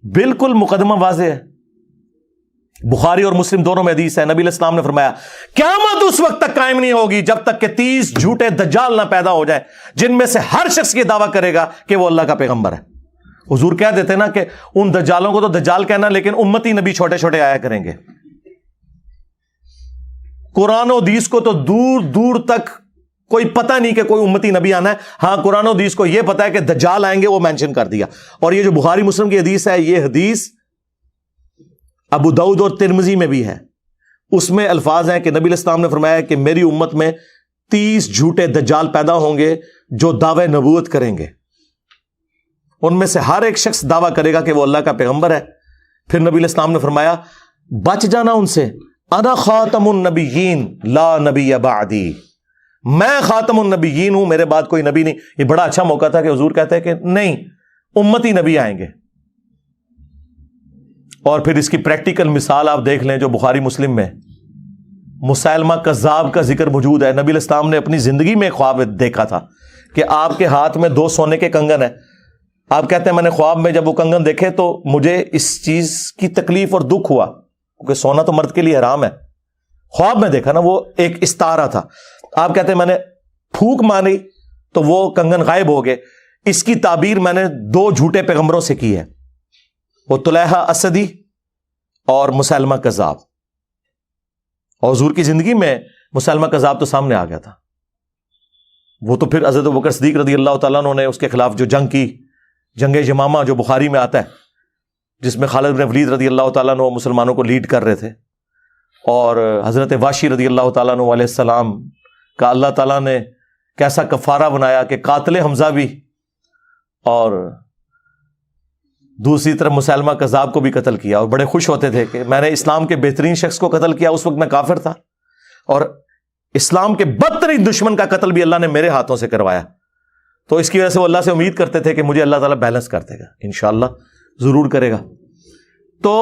بالکل مقدمہ واضح ہے۔ بخاری اور مسلم دونوں میں حدیث ہے، نبی علیہ السلام نے فرمایا قیامت اس وقت تک قائم نہیں ہوگی جب تک کہ 30 جھوٹے دجال نہ پیدا ہو جائے، جن میں سے ہر شخص یہ دعویٰ کرے گا کہ وہ اللہ کا پیغمبر ہے۔ حضور کہہ دیتے نا کہ ان دجالوں کو تو دجال کہنا، لیکن امتی نبی چھوٹے چھوٹے آیا کریں گے۔ قرآن و حدیث کو تو دور دور تک کوئی پتہ نہیں کہ کوئی امتی نبی آنا ہے، ہاں قرآن و حدیث کو یہ پتہ ہے کہ دجال آئیں گے، وہ مینشن کر دیا۔ اور یہ جو بخاری مسلم کی حدیث ہے، یہ حدیث ابو داؤد اور ترمذی میں بھی ہے، اس میں الفاظ ہیں کہ نبی علیہ السلام نے فرمایا کہ میری امت میں 30 جھوٹے دجال پیدا ہوں گے جو دعوے نبوت کریں گے، ان میں سے ہر ایک شخص دعویٰ کرے گا کہ وہ اللہ کا پیغمبر ہے۔ پھر نبی علیہ السلام نے فرمایا بچ جانا ان سے، انا خاتم النبیین لا نبی بعدی، میں خاتم النبیین ہوں، میرے بعد کوئی نبی نہیں۔ یہ بڑا اچھا موقع تھا کہ حضور کہتے ہیں کہ نہیں، امتی نبی آئیں گے۔ اور پھر اس کی پریکٹیکل مثال آپ دیکھ لیں جو بخاری مسلم میں مسیلمہ کذاب کا ذکر موجود ہے۔ نبی علیہ السلام نے اپنی زندگی میں خواب دیکھا تھا کہ آپ کے ہاتھ میں 2 سونے کے کنگن ہیں۔ آپ کہتے ہیں میں نے خواب میں جب وہ کنگن دیکھے تو مجھے اس چیز کی تکلیف اور دکھ ہوا، کیونکہ سونا تو مرد کے لیے حرام ہے۔ خواب میں دیکھا نا، وہ ایک استارہ تھا۔ آپ کہتے ہیں میں نے پھونک ماری تو وہ کنگن غائب ہو گئے۔ اس کی تعبیر میں نے 2 جھوٹے پیغمبروں سے کی ہے، وہ طلحہ اسدی اور مسیلمہ کذاب۔ اور حضور کی زندگی میں مسیلمہ کذاب تو سامنے آ گیا تھا، وہ تو پھر حضرت ابوبکر صدیق رضی اللہ تعالیٰ عنہ نے اس کے خلاف جو جنگ کی، جنگ یمامہ جو بخاری میں آتا ہے، جس میں خالد بن ولید رضی اللہ تعالیٰ عنہ مسلمانوں کو لیڈ کر رہے تھے، اور حضرت واشی رضی اللہ تعالیٰ عنہ علیہ السلام کا اللہ تعالیٰ نے کیسا کفارہ بنایا کہ قاتل حمزہ بھی اور دوسری طرف مسیلمہ کذاب کو بھی قتل کیا، اور بڑے خوش ہوتے تھے کہ میں نے اسلام کے بہترین شخص کو قتل کیا، اس وقت میں کافر تھا، اور اسلام کے بدترین دشمن کا قتل بھی اللہ نے میرے ہاتھوں سے کروایا۔ تو اس کی وجہ سے وہ اللہ سے امید کرتے تھے کہ مجھے اللہ تعالیٰ بیلنس کر دے گا، انشاءاللہ ضرور کرے گا۔ تو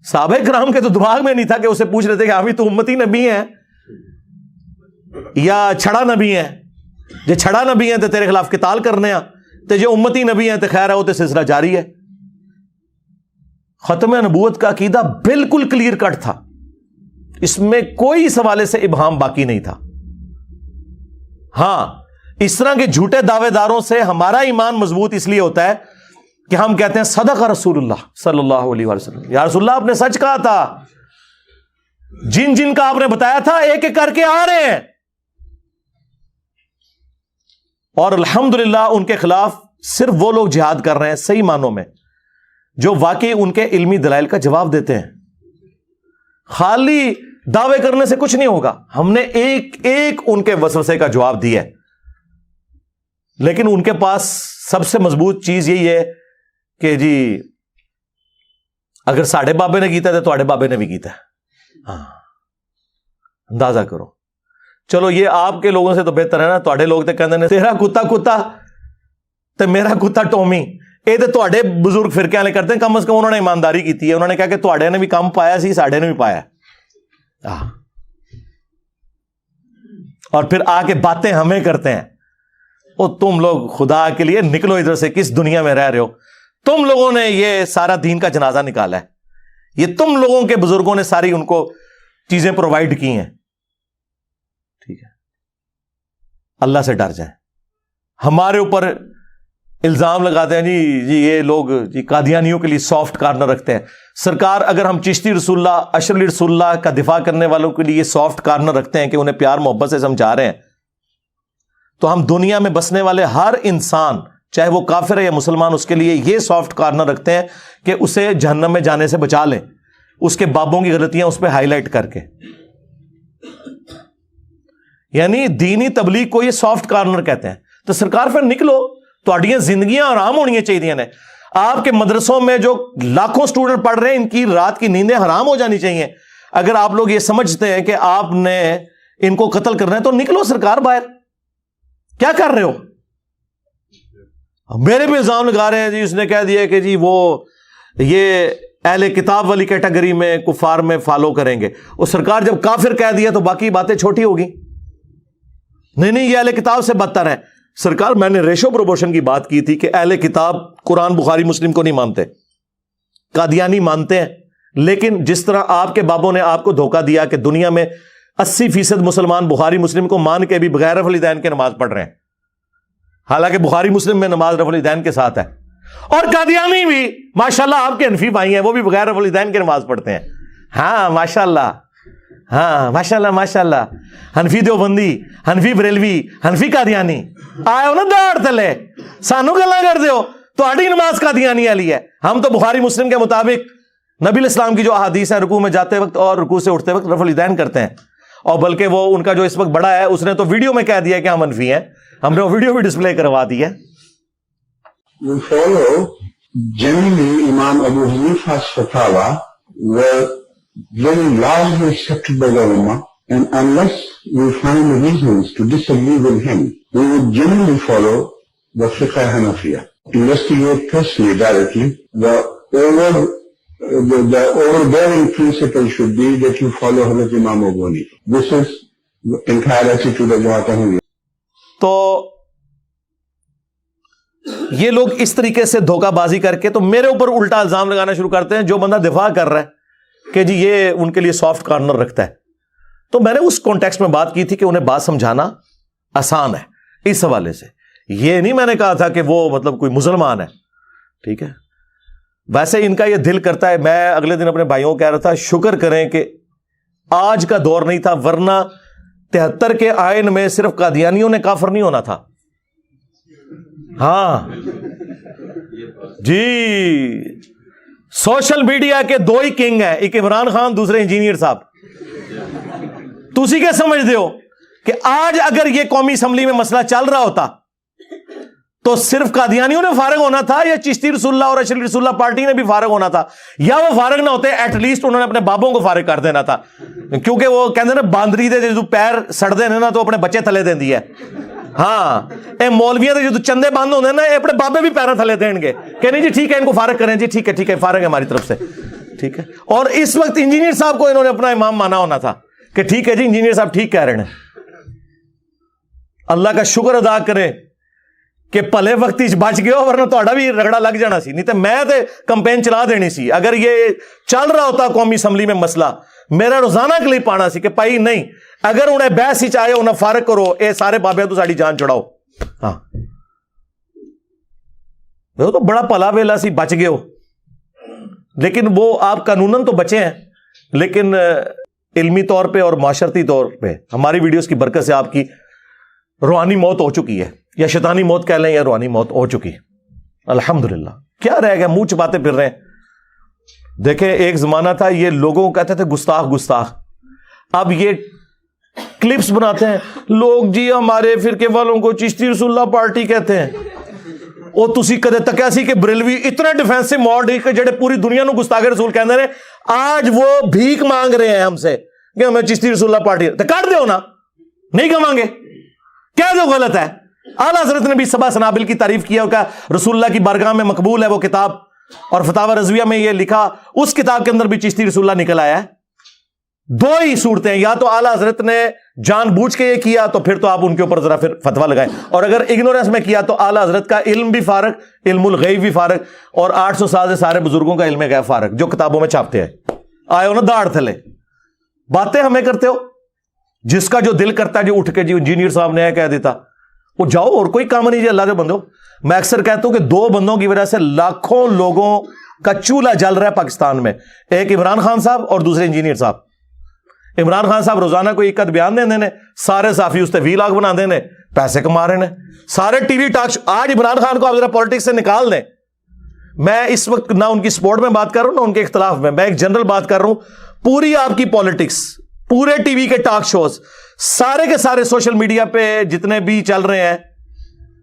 صحابہ کرام کے تو دماغ میں نہیں تھا کہ اسے پوچھ رہے تھے کہ ابھی تو امتی نبی ہیں یا چھڑا نبی ہیں، جو چھڑا نبی ہیں تو تیرے خلاف قتال کرنے ہیں، تو جو امتی نبی ہیں تو خیر ہے، وہ تو سلسلہ جاری ہے۔ ختم نبوت کا عقیدہ بالکل کلیئر کٹ تھا، اس میں کوئی اس حوالے سے ابہام باقی نہیں تھا. ہاں اس طرح کے جھوٹے دعوے داروں سے ہمارا ایمان مضبوط اس لیے ہوتا ہے کہ ہم کہتے ہیں صدق رسول اللہ صلی اللہ علیہ وسلم. یا رسول اللہ آپ نے سچ کہا تھا, جن جن کا آپ نے بتایا تھا ایک ایک کر کے آ رہے ہیں, اور الحمدللہ ان کے خلاف صرف وہ لوگ جہاد کر رہے ہیں صحیح معنوں میں جو واقعی ان کے علمی دلائل کا جواب دیتے ہیں. خالی دعوے کرنے سے کچھ نہیں ہوگا, ہم نے ایک ایک ان کے وسوسے کا جواب دیا ہے, لیکن ان کے پاس سب سے مضبوط چیز یہی ہے کہ جی اگر ساڈے بابے نے کیتا ہے تو تواڈے بابے نے بھی کیتا ہے. ہاں اندازہ کرو. چلو یہ آپ کے لوگوں سے تو بہتر ہے نا, تواڈے لوگ تے کہندے نے تیرا کتا کتا تے میرا کتا ٹومی. یہ تو تواڈے بزرگ فرقے والے کرتے ہیں, کم از کم انہوں نے ایمانداری کی ہے, انہوں نے کہا کہ تواڈے نے بھی کام پایا سی ساڈے نے بھی پایا. اور پھر آ کے باتیں ہمیں کرتے ہیں, او تم لوگ خدا کے لیے نکلو ادھر سے, کس دنیا میں رہ رہے ہو؟ تم لوگوں نے یہ سارا دین کا جنازہ نکالا ہے, یہ تم لوگوں کے بزرگوں نے ساری ان کو چیزیں پرووائڈ کی ہیں. ٹھیک ہے, اللہ سے ڈر جائیں. ہمارے اوپر الزام لگاتے ہیں جی یہ لوگ جی قادیانیوں کے لیے سافٹ کارنر رکھتے ہیں. سرکار اگر ہم چشتی رسول اللہ اشرف علی رسول اللہ کا دفاع کرنے والوں کے لیے سافٹ کارنر رکھتے ہیں کہ انہیں پیار محبت سے سمجھا رہے ہیں, تو ہم دنیا میں بسنے والے ہر انسان چاہے وہ کافر ہے یا مسلمان اس کے لیے یہ سافٹ کارنر رکھتے ہیں کہ اسے جہنم میں جانے سے بچا لیں, اس کے بابوں کی غلطیاں اس پہ ہائی لائٹ کر کے. یعنی دینی تبلیغ کو یہ سافٹ کارنر کہتے ہیں. تو سرکار پھر نکلو, تہاڈیاں زندگیاں آرام ہونی چاہیے نے. آپ کے مدرسوں میں جو لاکھوں سٹوڈنٹ پڑھ رہے ہیں ان کی رات کی نیندیں حرام ہو جانی چاہیے. اگر آپ لوگ یہ سمجھتے ہیں کہ آپ نے ان کو قتل کرنا ہے تو نکلو سرکار باہر. کیا کر رہے ہو؟ میرے بھی الزام لگا رہے ہیں جی اس نے کہہ دیا کہ جی وہ یہ اہل کتاب والی کیٹیگری میں کفار میں فالو کریں گے. اور سرکار جب کافر کہہ دیا تو باقی باتیں چھوٹی ہوگی. نہیں یہ اہل کتاب سے بدتر ہے. سرکار میں نے ریشو پروپورشن کی بات کی تھی کہ اہل کتاب قرآن بخاری مسلم کو نہیں مانتے, قادیانی مانتے ہیں. لیکن جس طرح آپ کے بابوں نے آپ کو دھوکہ دیا کہ دنیا میں 80% مسلمان بخاری مسلم کو مان کے بھی بغیر رفع الیدین کے نماز پڑھ رہے ہیں, حالانکہ بخاری مسلم میں نماز رفع الیدین کے ساتھ ہے. اور قادیانی بھی ماشاءاللہ آپ کے حنفی بھائی ہیں, وہ بھی بغیر رفع الیدین کے نماز پڑھتے ہیں. ہاں ماشاءاللہ, ہاں ماشاءاللہ ماشاءاللہ. حنفی دیوبندی, حنفی بریلوی, حنفی قادیانی آئے ہو نا داڑ تلے, سانو گلا کر دیو تہاڈی نماز قادیانی والی ہے. ہم تو بخاری مسلم کے مطابق نبی الاسلام کی جو احادیث ہیں رکوع میں جاتے وقت اور رکوع سے اٹھتے وقت رفع الیدین کرتے ہیں. اور بلکہ وہ ان کا جو اس وقت بڑا ہے اس نے تو ویڈیو میں کہہ دیا کہ ہم حنفی ہیں, ہم نے وہ ویڈیو بھی ڈسپلے کروا دی ہے. We follow generally Imam Abu Hanifa's fatwa were very largely accepted by the Ummah, and unless we find reasons to disagree with him, we would generally follow the Fiqh Hanafiya. Investigate personally, directly. The overbearing principle should be that you follow Hazrat Imam Abu Hanifa. This is the entire attitude of Jamaat Ahmadiyya. تو یہ لوگ اس طریقے سے دھوکہ بازی کر کے تو میرے اوپر الٹا الزام لگانا شروع کرتے ہیں. جو بندہ دفاع کر رہا ہے کہ جی یہ ان کے لیے سافٹ کارنر رکھتا ہے, تو میں نے اس کانٹیکسٹ میں بات کی تھی کہ انہیں بات سمجھانا آسان ہے اس حوالے سے. یہ نہیں میں نے کہا تھا کہ وہ مطلب کوئی مسلمان ہے. ٹھیک ہے, ویسے ان کا یہ دل کرتا ہے. میں اگلے دن اپنے بھائیوں کو کہہ رہا تھا شکر کریں کہ آج کا دور نہیں تھا, ورنہ 73 کے آئین میں صرف قادیانیوں نے کافر نہیں ہونا تھا. ہاں جی, سوشل میڈیا کے دو ہی کنگ ہیں, ایک عمران خان, دوسرے انجینئر صاحب. تسی کیا سمجھتے ہو کہ آج اگر یہ قومی اسمبلی میں مسئلہ چل رہا ہوتا تو صرف قادیانیوں نے فارغ ہونا تھا یا چشتی رسول اللہ اور اشرف علی رسول اللہ پارٹی نے بھی فارغ ہونا تھا؟ یا وہ فارغ نہ ہوتے, ایٹ لیسٹ انہوں نے اپنے بابوں کو فارغ کر دینا تھا. کیونکہ وہ کہتے نا باندری دے جو پیر سڑ دے نا تو اپنے بچے تھلے دیں دی ہے. ہاں اے مولویاں جو چندے بند ہوتے ہیں نا, یہ اپنے بابے بھی پیروں تھلے دیں گے کہ نہیں جی ٹھیک ہے ان کو فارغ کریں, جی ٹھیک ہے فارغ ہے ہماری طرف سے. ٹھیک ہے, اور اس وقت انجینئر صاحب کو انہوں نے اپنا امام مانا ہونا تھا کہ ٹھیک ہے جی انجینئر صاحب ٹھیک کہہ رہے ہیں. اللہ کا شکر ادا کرے کہ پلے وقت بچ گئے ہو, ورنہ تہاڈا بھی رگڑا لگ جانا سی. نہیں تو میں تے کمپین چلا دینی سی. اگر یہ چل رہا ہوتا قومی اسمبلی میں مسئلہ میرا روزانہ کلپ آنا سی کہ پائی نہیں اگر انہیں بحث ہی چاہے انہیں فارغ کرو اے سارے بابے تو ساری جان چڑھاؤ. ہاں وہ تو بڑا پلا ویلا سی بچ گئے ہو, لیکن وہ آپ قانوناً تو بچے ہیں, لیکن علمی طور پہ اور معاشرتی طور پہ ہماری ویڈیوز کی برکت سے آپ کی روحانی موت ہو چکی ہے, یا شیطانی موت کہہ لیں یا روحانی موت ہو چکی. الحمدللہ. کیا رہ گیا, منہ چھپاتے پھر رہے ہیں. دیکھیں ایک زمانہ تھا یہ لوگوں کو کہتے تھے گستاخ گستاخ, اب یہ کلپس بناتے ہیں لوگ جی ہمارے فرقے والوں کو چشتی رسول اللہ پارٹی کہتے ہیں. وہ تسی کدے تکیا سی کہ بریلوی اتنا ڈیفینسو موڈ ہے کہ جڑے پوری دنیا نو گستاخ رسول کہندے نے, آج وہ بھیک مانگ رہے ہیں ہم سے کہ ہمیں چشتی رسول اللہ پارٹی, تو کاٹ دیو نا, نہیں کہاں گے, کہہ دو غلط ہے. اعلیٰ حضرت نے بھی سبا سنابل کی تعریف کیا, کہ رسول اللہ کی بارگاہ میں مقبول ہے وہ کتاب, اور فتاوی رضویہ میں یہ لکھا اس کتاب کے اندر بھی چشتی رسول اللہ نکل آیا ہے. دو ہی صورتیں ہیں, یا تو اعلیٰ حضرت نے جان بوجھ کے یہ کیا تو پھر تو آپ ان کے اوپر ذرا پھر فتویٰ لگائیں, اور اگر اگنورنس میں کیا تو اعلیٰ حضرت کا علم بھی فارغ, علم الغیب بھی فارغ, اور 800 سال سے سارے بزرگوں کا علم غیب فارغ جو کتابوں میں چھاپتے ہیں. آئے ہو نا داڑھ تھلے, باتیں ہمیں کرتے ہو. جس کا جو دل کرتا ہے جو اٹھ کے جی انجینئر صاحب نے کہہ دیتا وہ جاؤ, اور کوئی کام نہیں جی اللہ کے بندو. میں اکثر کہتا ہوں کہ 2 بندوں کی وجہ سے لاکھوں لوگوں کا چولہا جل رہا ہے پاکستان میں, ایک عمران خان صاحب اور دوسرے انجینئر صاحب. عمران خان صاحب روزانہ کوئی ایک بیان دے دینے, سارے صحافی اس تے ویلاگ بنا دینے, پیسے کما رہے ہیں سارے ٹی وی ٹاک. آج عمران خان کو آپ ذرا پالیٹکس سے نکال دیں. میں اس وقت نہ ان کی سپورٹ میں بات کر رہا ہوں نہ ان کے اختلاف میں ایک جنرل بات کر رہا ہوں. پوری آپ کی پالیٹکس, پورے ٹی وی کے ٹاک شوز, سارے کے سارے سوشل میڈیا پہ جتنے بھی چل رہے ہیں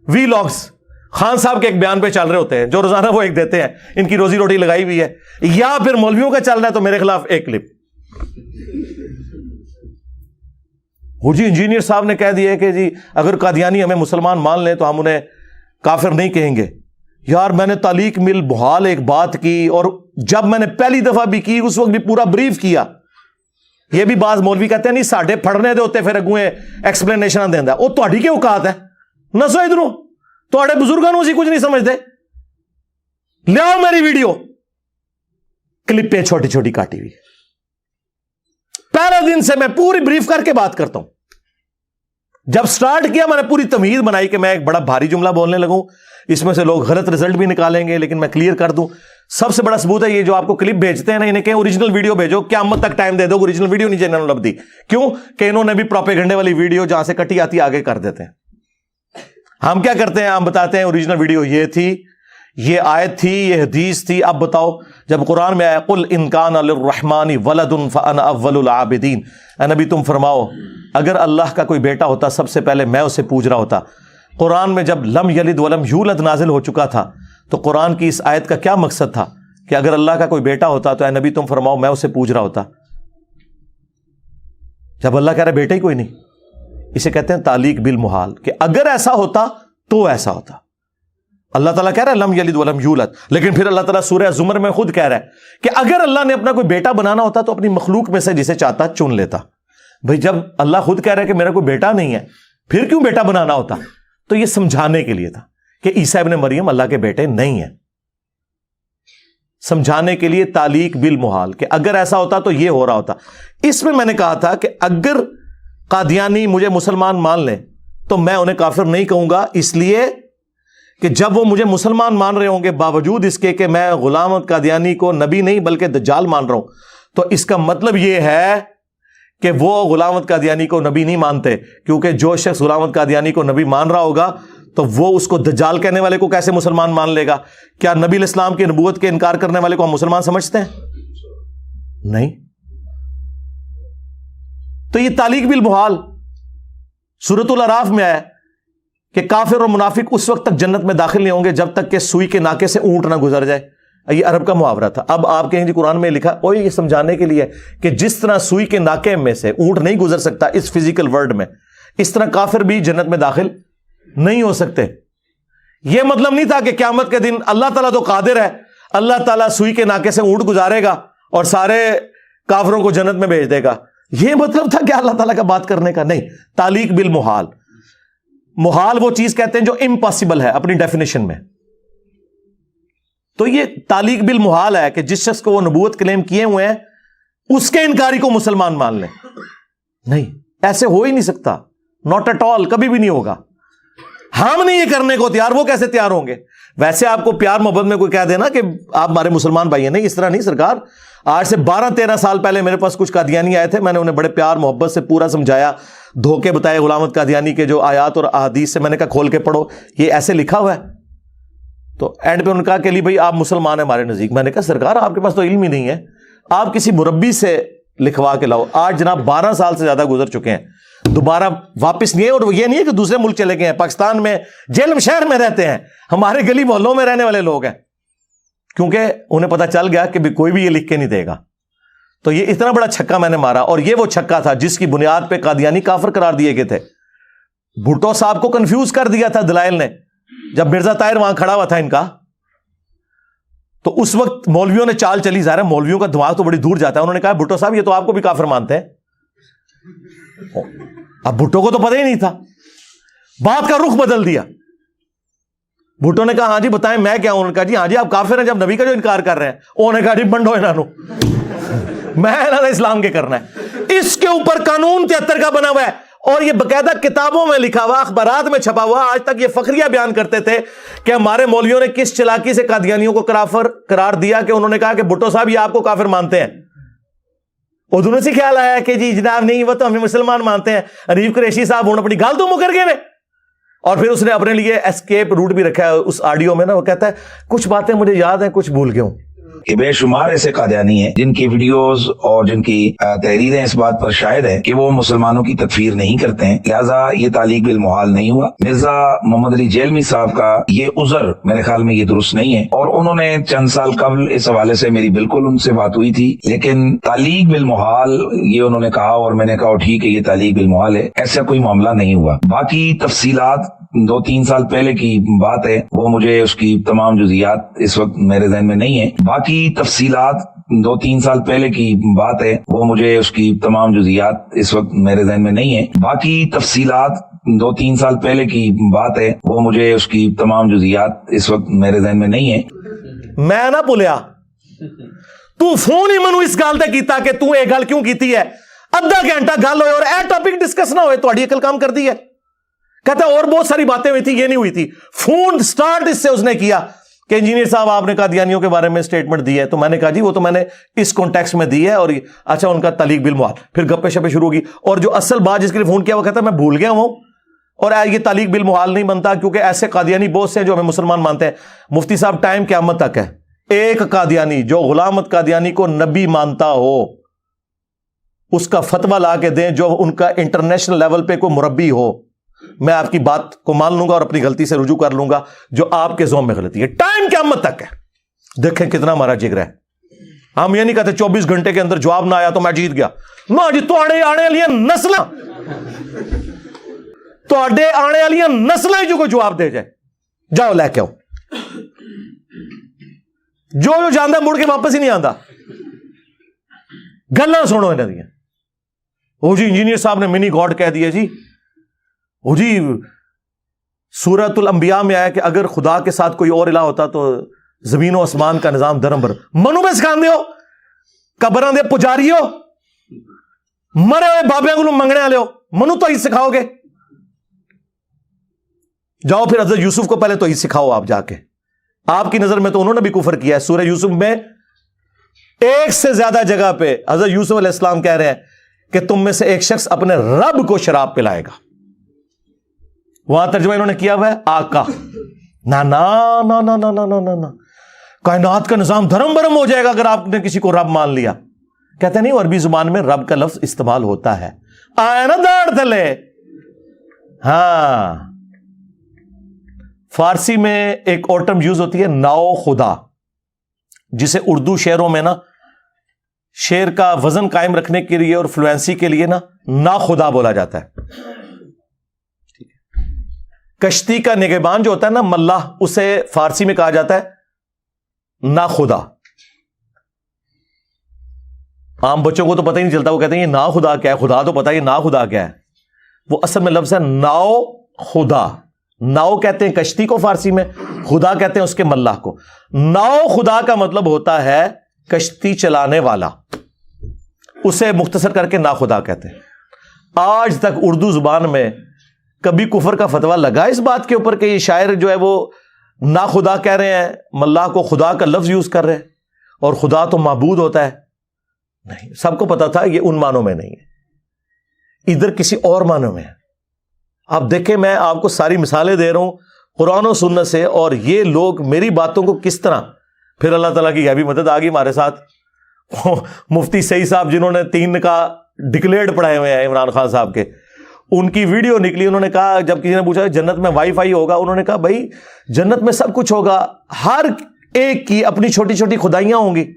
وی لاگز, خان صاحب کے ایک بیان پہ چل رہے ہوتے ہیں جو روزانہ وہ ایک دیتے ہیں, ان کی روزی روٹی لگائی ہوئی ہے. یا پھر مولویوں کا چل رہا ہے تو میرے خلاف ایک کلپ. وہ جی انجینئر صاحب نے کہہ دیا کہ جی اگر قادیانی ہمیں مسلمان مان لیں تو ہم انہیں کافر نہیں کہیں گے. یار میں نے تعلیق مل بحال ایک بات کی, اور جب میں نے پہلی دفعہ بھی کی اس وقت بھی پورا بریف کیا. یہ بھی بعض مولوی کہتے ہیں نہیں ساڈے پھڑنے دے ہوتے پھر اگویں ایکسپلینیشن دیندا, وہ تہاڈی کی اوقات ہے, نسو ادھروں تہاڈے بزرگاں نوں اسی کچھ نہیں سمجھتے. لیاؤ میری ویڈیو کلپیں چھوٹی چھوٹی کاٹی ہوئی, پہلے دن سے میں پوری بریف کر کے بات کرتا ہوں. جب سٹارٹ کیا میں نے پوری تمہید بنائی کہ میں ایک بڑا بھاری جملہ بولنے لگوں, اس میں سے لوگ غلط رزلٹ بھی نکالیں گے, لیکن میں کلیئر کر دوں. سب سے بڑا ثبوت ہے یہ جو آپ کو کلپ بھیجتے ہیں نا, انہیں کہیں اوریجنل ویڈیو بھیجو, قیامت تک ٹائم دے دو, اوریجنل ویڈیو نہیں چینل لب دی. کیوں کہ انہوں نے بھی پروپیگنڈے والی ویڈیو جہاں سے کٹی آتی آگے کر دیتے ہیں. ہم کیا کرتے ہیں, ہم بتاتے ہیں اوریجنل ویڈیو یہ تھی, یہ آیت تھی, یہ حدیث تھی. اب بتاؤ جب قرآن میں آیا قل ان کان للرحمن ولد فانا اول العابدین, اے نبی تم فرماؤ اگر اللہ کا کوئی بیٹا ہوتا سب سے پہلے میں اسے پوج رہا ہوتا. قرآن میں جب لم یلد ولم یولد نازل ہو چکا تھا تو قرآن کی اس آیت کا کیا مقصد تھا کہ اگر اللہ کا کوئی بیٹا ہوتا تو اے نبی تم فرماؤ میں اسے پوج رہا ہوتا. جب اللہ کہہ رہا بیٹا ہی کوئی نہیں, اسے کہتے ہیں تعلیق بالمحال, کہ اگر ایسا ہوتا تو ایسا ہوتا. اللہ تعالیٰ کہہ رہا ہے لم یلد ولم یولد, لیکن پھر اللہ تعالیٰ سورہ زمر میں خود کہہ رہا ہے کہ اگر اللہ نے اپنا کوئی بیٹا بنانا ہوتا تو اپنی مخلوق میں سے جسے چاہتا چن لیتا. بھئی جب اللہ خود کہہ رہا ہے کہ میرا کوئی بیٹا نہیں ہے پھر کیوں بیٹا بنانا ہوتا؟ تو یہ سمجھانے کے لیے تھا کہ عیسیٰ ابن مریم اللہ کے بیٹے نہیں ہیں. سمجھانے کے لیے تعلیق بالمحال کہ اگر ایسا ہوتا تو یہ ہو رہا ہوتا. اس میں نے کہا تھا کہ اگر قادیانی مجھے مسلمان مان لیں تو میں انہیں کافر نہیں کہوں گا, اس لیے کہ جب وہ مجھے مسلمان مان رہے ہوں گے باوجود اس کے کہ میں غلام احمد قادیانی کو نبی نہیں بلکہ دجال مان رہا ہوں, تو اس کا مطلب یہ ہے کہ وہ غلام احمد قادیانی کو نبی نہیں مانتے, کیونکہ جو شخص غلام احمد قادیانی کو نبی مان رہا ہوگا تو وہ اس کو دجال کہنے والے کو کیسے مسلمان مان لے گا؟ کیا نبی علیہ السلام کی نبوت کے انکار کرنے والے کو ہم مسلمان سمجھتے ہیں؟ نہیں. تو یہ تعلیق بالمحال سورۃ الاعراف میں آیا کہ کافر اور منافق اس وقت تک جنت میں داخل نہیں ہوں گے جب تک کہ سوئی کے ناکے سے اونٹ نہ گزر جائے. یہ عرب کا محاورہ تھا. اب آپ کہیں جی قرآن میں لکھا, وہ یہ سمجھانے کے لیے کہ جس طرح سوئی کے ناکے میں سے اونٹ نہیں گزر سکتا اس فزیکل ورلڈ میں, اس طرح کافر بھی جنت میں داخل نہیں ہو سکتے. یہ مطلب نہیں تھا کہ قیامت کے دن اللہ تعالیٰ تو قادر ہے, اللہ تعالیٰ سوئی کے ناکے سے اونٹ گزارے گا اور سارے کافروں کو جنت میں بھیج دے گا. یہ مطلب تھا کہ اللہ تعالیٰ کا بات کرنے کا نہیں. تعلیق بالمحال, محال وہ چیز کہتے ہیں جو امپاسبل ہے اپنی ڈیفینیشن میں. تو یہ تعلیق بالمحال ہے کہ جس شخص کو وہ نبوت کلیم کیے ہوئے ہیں اس کے انکاری کو مسلمان مان لیں. نہیں, ایسے ہو ہی نہیں سکتا, ناٹ ایٹ آل, کبھی بھی نہیں ہوگا. ہم نہیں یہ کرنے کو تیار, وہ کیسے تیار ہوں گے؟ ویسے آپ کو پیار محبت میں کوئی کہہ دینا کہ آپ ہمارے مسلمان بھائی ہیں, نہیں, اس طرح نہیں سرکار. آج سے 12-13 سال پہلے میرے پاس کچھ قادیانی آئے تھے, میں نے انہیں بڑے پیار محبت سے پورا سمجھایا, دھوکے بتائے غلام احمد قادیانی کے جو آیات اور احادیث سے, میں نے کہا کھول کے پڑھو, یہ ایسے لکھا ہوا ہے. تو اینڈ پہ انہوں نے کہا کہ علی بھائی آپ مسلمان ہیں ہمارے نزدیک. میں نے کہا سرکار آپ کے پاس تو علم ہی نہیں ہے, آپ کسی مربی سے لکھوا کے لاؤ. آج جناب 12 سال سے زیادہ گزر چکے ہیں, دوبارہ واپس نہیں ہے. اور یہ نہیں ہے کہ دوسرے ملک چلے گئے ہیں, پاکستان میں جیلم شہر میں رہتے ہیں, ہمارے گلی محلوں میں رہنے والے لوگ ہیں, کیونکہ انہیں پتا چل گیا کہ کوئی بھی یہ لکھ کے نہیں دے گا. تو یہ اتنا بڑا چھکا میں نے مارا, اور یہ وہ چھکا تھا جس کی بنیاد پہ قادیانی کافر قرار دیے گئے تھے. بھٹو صاحب کو کنفیوز کر دیا تھا دلائل نے, جب مرزا طاہر وہاں کھڑا ہوا تھا ان کا, تو اس وقت مولویوں نے چال چلی. ظاہر ہے مولویوں کا دماغ تو بڑی دور جاتا ہے. انہوں نے کہا بھٹو صاحب یہ تو آپ کو بھی کافر مانتے ہیں. اب بھٹو کو تو پتہ ہی نہیں تھا, بات کا رخ بدل دیا. بھٹو نے کہا ہاں جی بتائیں میں کیا ہوں. انہوں نے کہا جی ہاں جی آپ کافر ہیں جب نبی کا جو انکار کر رہے ہیں. انہوں نے کہا جی بنڈو انہوں میں اسلام کے کرنا ہے. اس کے اوپر قانون 73 کا بنا ہوا ہے, اور یہ باقاعدہ کتابوں میں لکھا ہوا, اخبارات میں چھپا ہوا. آج تک یہ فخریہ بیان کرتے تھے کہ ہمارے مولویوں نے کس چلاکی سے قادیانیوں کو کافر قرار دیا کہ انہوں نے کہا کہ بھٹو صاحب یہ آپ کو کافر مانتے ہیں. ادھر سے خیال آیا کہ جی جناب نہیں وہ تو ہمیں مسلمان مانتے ہیں. حنیف قریشی صاحب انہوں نے اپنی گال تو مکر گئے. اور پھر اس نے اپنے لیے اسکیپ روٹ بھی رکھا ہے اس آڈیو میں نا, وہ کہتا ہے کچھ باتیں مجھے یاد ہیں کچھ بھول گیا ہوں. کہ بے شمار ایسے قادیانی ہیں جن کی ویڈیوز اور جن کی تحریریں اس بات پر شاہد ہیں کہ وہ مسلمانوں کی تکفیر نہیں کرتے ہیں, لہٰذا یہ تعلیق بالمحال نہیں ہوا. مرزا محمد علی جیلمی صاحب کا یہ عذر میرے خیال میں یہ درست نہیں ہے, اور انہوں نے چند سال قبل اس حوالے سے میری بالکل ان سے بات ہوئی تھی, لیکن تعلیق بالمحال یہ انہوں نے کہا, اور میں نے کہا ٹھیک ہے یہ تعلیق بالمحال ہے, ایسا کوئی معاملہ نہیں ہوا. باقی تفصیلات 2-3 سال پہلے کی بات ہے, وہ مجھے اس کی تمام جزئیات اس وقت میرے ذہن میں نہیں ہے. باقی تفصیلات 2-3 سال پہلے کی بات ہے, وہ مجھے اس کی تمام جزئیات اس وقت میرے ذہن میں نہیں ہے. باقی تفصیلات 2-3 سال پہلے کی بات ہے, وہ مجھے اس کی تمام جزئیات اس وقت میرے ذہن میں نہیں ہے. میں نہ بولیا تو فون ہی منو اس گل تے کیتا کہ تو یہ گل کیوں کیتی ہے. ادھا گھنٹہ گل ہوئے اور اے ٹاپک ڈسکس نہ ہوئے, تہاڈی عقل کام کر دی ہے. کہتا ہے اور بہت ساری باتیں ہوئی تھی, یہ نہیں ہوئی تھی. فون سٹارٹ اس سے اس نے کیا کہ انجینئر صاحب آپ نے قادیانیوں کے بارے میں سٹیٹمنٹ دی ہے. تو میں نے کہا جی وہ تو میں نے اس کانٹیکسٹ میں دی ہے, اور اچھا ان کا تعلیق بالمحال. پھر گپے شپے شروع ہوگی, اور جو اصل بات جس کے لیے فون کیا وہ کہتا ہے میں بھول گیا ہوں, اور یہ تعلیق بالمحال نہیں بنتا کیونکہ ایسے قادیانی بہت سے ہیں جو ہمیں مسلمان مانتے ہیں. مفتی صاحب ٹائم قیامت تک ہے, ایک قادیانی جو غلام احمد قادیانی کو نبی مانتا ہو اس کا فتویٰ لا کے دیں, جو ان کا انٹرنیشنل لیول پہ کوئی مربی ہو. میں آپ کی بات کو مان لوں گا اور اپنی غلطی سے رجوع کر لوں گا جو آپ کے ذوق میں غلطی ہے. ٹائم قیامت تک ہے. دیکھیں کتنا ہمارا جگر ہے. ہم یہ نہیں کہتے 24 گھنٹے کے اندر جواب نہ آیا تو میں جیت گیا. نہ جی, تو آنے والی نسل جو کوئی جواب دے جائے, جاؤ لے کے آؤ. جو جانا مڑ کے واپس ہی نہیں آتا. گلاں سنو انہاں دیاں. وہ جی انجینئر صاحب نے منی گاڈ کہہ دیا جی. وہ جی سورۃ الانبیاء میں آیا کہ اگر خدا کے ساتھ کوئی اور الہ ہوتا تو زمین و آسمان کا نظام درمبر. منو میں سکھان دیو, قبراں دے پجاری ہو, مرے ہوئے بابے کو منگنے والے ہو, منو تو ہی سکھاؤ گے. جاؤ پھر حضرت یوسف کو پہلے تو ہی سکھاؤ آپ جا کے. آپ کی نظر میں تو انہوں نے بھی کفر کیا ہے. سورہ یوسف میں 1 سے زیادہ جگہ پہ حضرت یوسف علیہ السلام کہہ رہے ہیں کہ تم میں سے ایک شخص اپنے رب کو شراب پلائے گا. وہاں ترجمہ انہوں نے کیا ہوا ہے آقا. نا نا نا نا نا نا نا نا, کائنات کا نظام دھرم برم ہو جائے گا اگر آپ نے کسی کو رب مان لیا. کہتے نہیں, عربی زبان میں رب کا لفظ استعمال ہوتا ہے. آیا نا داڑ تلے. ہاں, فارسی میں ایک اور ٹرم یوز ہوتی ہے ناؤ خدا, جسے اردو شعروں میں نا شعر کا وزن قائم رکھنے کے لیے اور فلوئنسی کے لیے نا خدا بولا جاتا ہے. کشتی کا نگہبان جو ہوتا ہے نا ملاح, اسے فارسی میں کہا جاتا ہے نا خدا. عام بچوں کو تو پتہ ہی نہیں چلتا, وہ کہتے ہیں یہ نا خدا کیا ہے, خدا تو پتہ ہے یہ نا خدا کیا ہے. وہ اصل میں لفظ ہے ناؤ خدا. ناؤ کہتے ہیں کشتی کو فارسی میں, خدا کہتے ہیں اس کے ملاح کو. ناؤ خدا کا مطلب ہوتا ہے کشتی چلانے والا. اسے مختصر کر کے ناخدا کہتے ہیں. آج تک اردو زبان میں کبھی کفر کا فتویٰ لگا اس بات کے اوپر کہ یہ شاعر جو ہے وہ ناخدا کہہ رہے ہیں, ملا کو خدا کا لفظ یوز کر رہے ہیں, اور خدا تو معبود ہوتا ہے؟ نہیں, سب کو پتا تھا یہ ان معنوں میں نہیں ہے, ادھر کسی اور معنوں میں ہے. آپ دیکھیں, میں آپ کو ساری مثالیں دے رہا ہوں قرآن و سنت سے, اور یہ لوگ میری باتوں کو کس طرح, پھر اللہ تعالیٰ کی غیبی مدد آ گئی ہمارے ساتھ. مفتی سعید صاحب جنہوں نے 3 کا ڈکلیئرڈ پڑھائے ہوئے ہیں عمران خان صاحب کے, ان کی ویڈیو نکلی, انہوں نے کہا, جب کسی نے پوچھا جنت میں وائی فائی ہوگا, انہوں نے کہا بھائی جنت میں سب کچھ ہوگا, ہر ایک کی اپنی چھوٹی چھوٹی خدائیاں ہوں گی.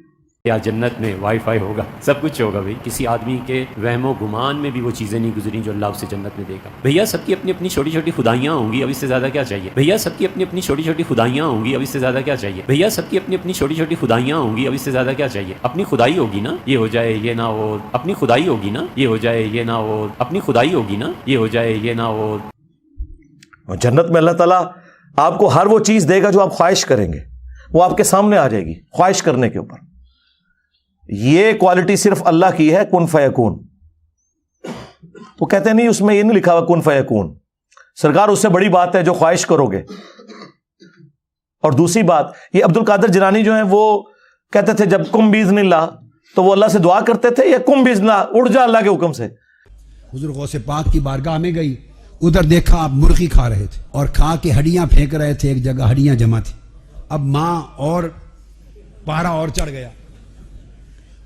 یا جنت میں وائی فائی ہوگا, سب کچھ ہوگا. بھائی کسی آدمی کے وہم و گمان میں بھی وہ چیزیں نہیں گزری جو اللہ اسے جنت میں دے گا. بھیا سب کی اپنی اپنی چھوٹی چھوٹی خدائیاں ہوں گی, اب اس سے زیادہ کیا چاہیے. بھیا سب کی اپنی اپنی چھوٹی چھوٹی خدائیاں ہوں گی, اب اس سے زیادہ کیا چاہیے. بھیا سب کی اپنی اپنی چھوٹی چھوٹی خدائیاں ہوں گی, اب اس سے زیادہ کیا چاہیے. اپنی خدائی ہوگی نا, یہ ہو جائے یہ نہ ہو. اپنی خدائی ہوگی نا, یہ ہو جائے یہ نہ ہو. اپنی خدائی ہوگی نا, یہ ہو جائے یہ نہ ہو. جنت میں اللہ تعالیٰ آپ کو ہر وہ چیز دے گا جو آپ خواہش کریں گے, وہ آپ کے سامنے آ جائے گی خواہش کرنے کے اوپر. یہ کوالٹی صرف اللہ کی ہے, کن فیکون. وہ کہتے نہیں اس میں یہ نہیں لکھا ہوا کن فیکون. سرکار اس سے بڑی بات ہے جو خواہش کرو گے. اور دوسری بات, یہ عبد القادر جیلانی جو ہیں وہ کہتے تھے جب کم باذن اللہ, تو وہ اللہ سے دعا کرتے تھے, یا کم باذن اللہ, اڑ جا اللہ کے حکم سے. حضور غوث پاک کی بارگاہ میں گئی, ادھر دیکھا آپ مرغی کھا رہے تھے, اور کھا کے ہڈیاں پھینک رہے تھے, ایک جگہ ہڈیاں جمع تھی. اب ماں اور پارا اور چڑھ گیا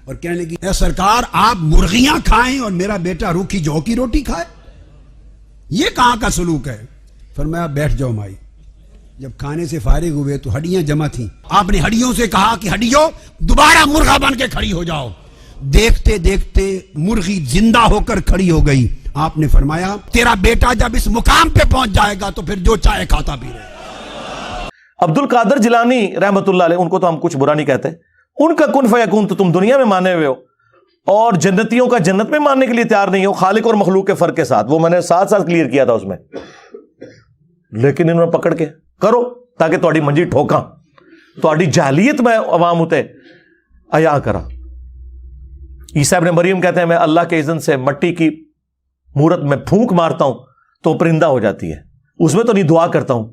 اور کہنے لگی اے سرکار آپ مرغیاں کھائیں اور میرا بیٹا روکھی جو کی روٹی کھائے, یہ کہاں کا سلوک ہے. فرمایا بیٹھ جاؤ مائی. جب کھانے سے فارغ ہوئے تو ہڈیاں جمع تھیں. آپ نے ہڈیوں سے کہا کہ ہڈیوں دوبارہ مرغا بن کے کھڑی ہو جاؤ. دیکھتے دیکھتے مرغی زندہ ہو کر کھڑی ہو گئی. آپ نے فرمایا تیرا بیٹا جب اس مقام پہ پہنچ جائے گا تو پھر جو چاہے کھاتا بھی رہے. عبد القادر جیلانی رحمت اللہ علیہ, ان کو تو ہم کچھ برا نہیں کہتے, ان کا کن فیکون تو تم دنیا میں مانے ہوئے ہو, اور جنتیوں کا جنت میں ماننے کے لیے تیار نہیں ہو, خالق اور مخلوق کے فرق کے ساتھ. وہ میں نے ساتھ کلیئر کیا تھا اس میں, لیکن انہوں نے پکڑ کے کرو تاکہ تھوڑی منجی ٹھوکاں, تھوڑی جہلیت میں عوام ہوتے عیا کرا. عیسیٰ ابن مریم کہتے ہیں میں اللہ کے اذن سے مٹی کی مورت میں پھونک مارتا ہوں تو پرندہ ہو جاتی ہے, اس میں تو نہیں دعا کرتا ہوں.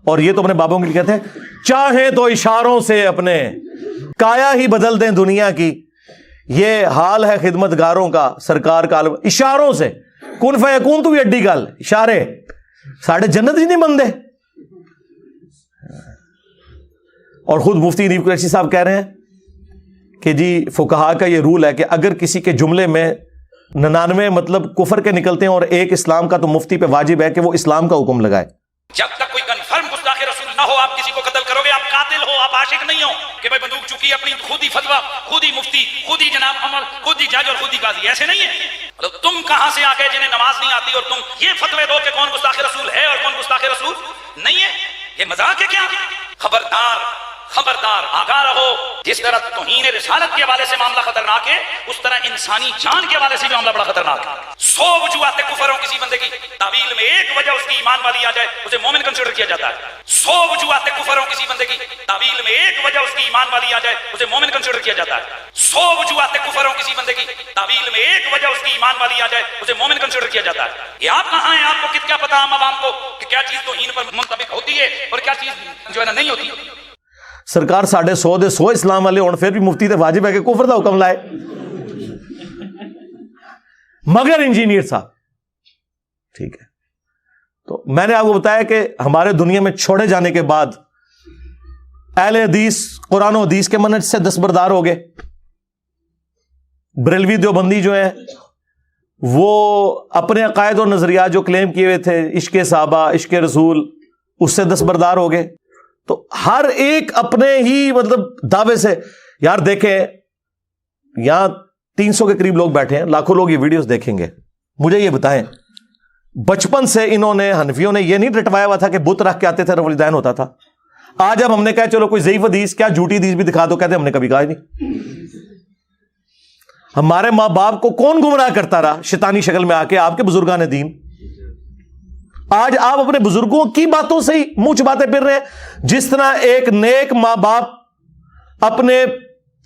اور یہ تو اپنے بابوں کے لیے کہتے ہیں چاہیں تو اشاروں سے اپنے کایا ہی بدل دیں دنیا کی. یہ حال ہے خدمت گاروں کا, سرکار کا عالم اشاروں سے. کن فیکون تو بھی اڈی گل, اشارے ساڑھے جنت ہی نہیں بندے. اور خود مفتی نیب قریشی صاحب کہہ رہے ہیں کہ جی فقہا کا یہ رول ہے کہ اگر کسی کے جملے میں 99 مطلب کفر کے نکلتے ہیں اور ایک اسلام کا, تو مفتی پہ واجب ہے کہ وہ اسلام کا حکم لگائے. جب تک کوئی کنفرم گستاخ رسول نہ ہو, آپ کسی کو قتل کرو گے, آپ قاتل ہو, آپ عاشق نہیں ہو کہ بھائی بندوق چکی اپنی خود ہی فتویٰ, خود ہی مفتی, خود ہی جناب عمر, خود ہی جج اور خود ہی قاضی. ایسے نہیں ہے. مطلب تم کہاں سے آ گئے جنہیں نماز نہیں آتی اور تم یہ فتوے دو کہ کون گستاخ رسول ہے اور کون گستاخ رسول نہیں ہے. یہ مذاق ہے کیا؟ خبردار خبردار, آگاہ رہو. جس طرح توہین رسالت کے حوالے سے معاملہ خطرناک ہے, اس طرح انسانی جان کے حوالے سے بھی معاملہ بڑا خطرناک ہے. 100 وجوہات کفر ہو کسی بندے کی تعویل میں ایک وجہ اس کی ایمان والی آ جائے, اسے مومن کنسیڈر کیا جاتا ہے. 100 وجوہات کفر ہو کسی بندے کی تعویل میں ایک وجہ اس کی ایمان والی آ جائے, اسے مومن کنسیڈر کیا جاتا ہے. 100 وجوہات کفر ہو کسی بندے کی تعویل میں ایک وجہ اس کی ایمان والی آ جائے, اسے مومن کنسیڈر کیا جاتا ہے. یہ آپ کہاں ہیں, آپ کو کیا پتا عام عوام کو کہ کیا چیز توہین پر منطبق ہوتی ہے اور کیا چیز جو ہے نا نہیں ہوتی. سرکار 150 اسلام والے ہوں پھر بھی مفتی تے واجب ہے کہ کفر دا حکم لائے, مگر انجینئر صاحب ٹھیک ہے. تو میں نے آپ کو بتایا کہ ہمارے دنیا میں چھوڑے جانے کے بعد اہل حدیث قرآن و حدیث کے منہج سے دستبردار ہو گئے. بریلوی دیوبندی جو ہیں وہ اپنے عقائد اور نظریات جو کلیم کیے ہوئے تھے, عشق صحابہ, عشق رسول, اس سے دستبردار ہو گئے. تو ہر ایک اپنے ہی مطلب دعوے سے. یار دیکھیں یہاں 300 کے قریب لوگ بیٹھے ہیں, لاکھوں لوگ یہ ویڈیوز دیکھیں گے. مجھے یہ بتائیں بچپن سے انہوں نے, حنفیوں نے یہ نہیں رٹوایا ہوا تھا کہ بت رکھ کے آتے تھے رولدین ہوتا تھا. آج اب ہم نے کہا چلو کوئی ضعیف حدیث, کیا جھوٹی حدیث بھی دکھا دو, کہتے ہم نے کبھی کہا ہی نہیں. ہمارے ماں باپ کو کون گمراہ کرتا رہا شیطانی شکل میں آ کے, آپ کے بزرگان دین. آج آپ اپنے بزرگوں کی باتوں سے ہی منہ چباتے پھر رہے ہیں. جس طرح ایک نیک ماں باپ اپنے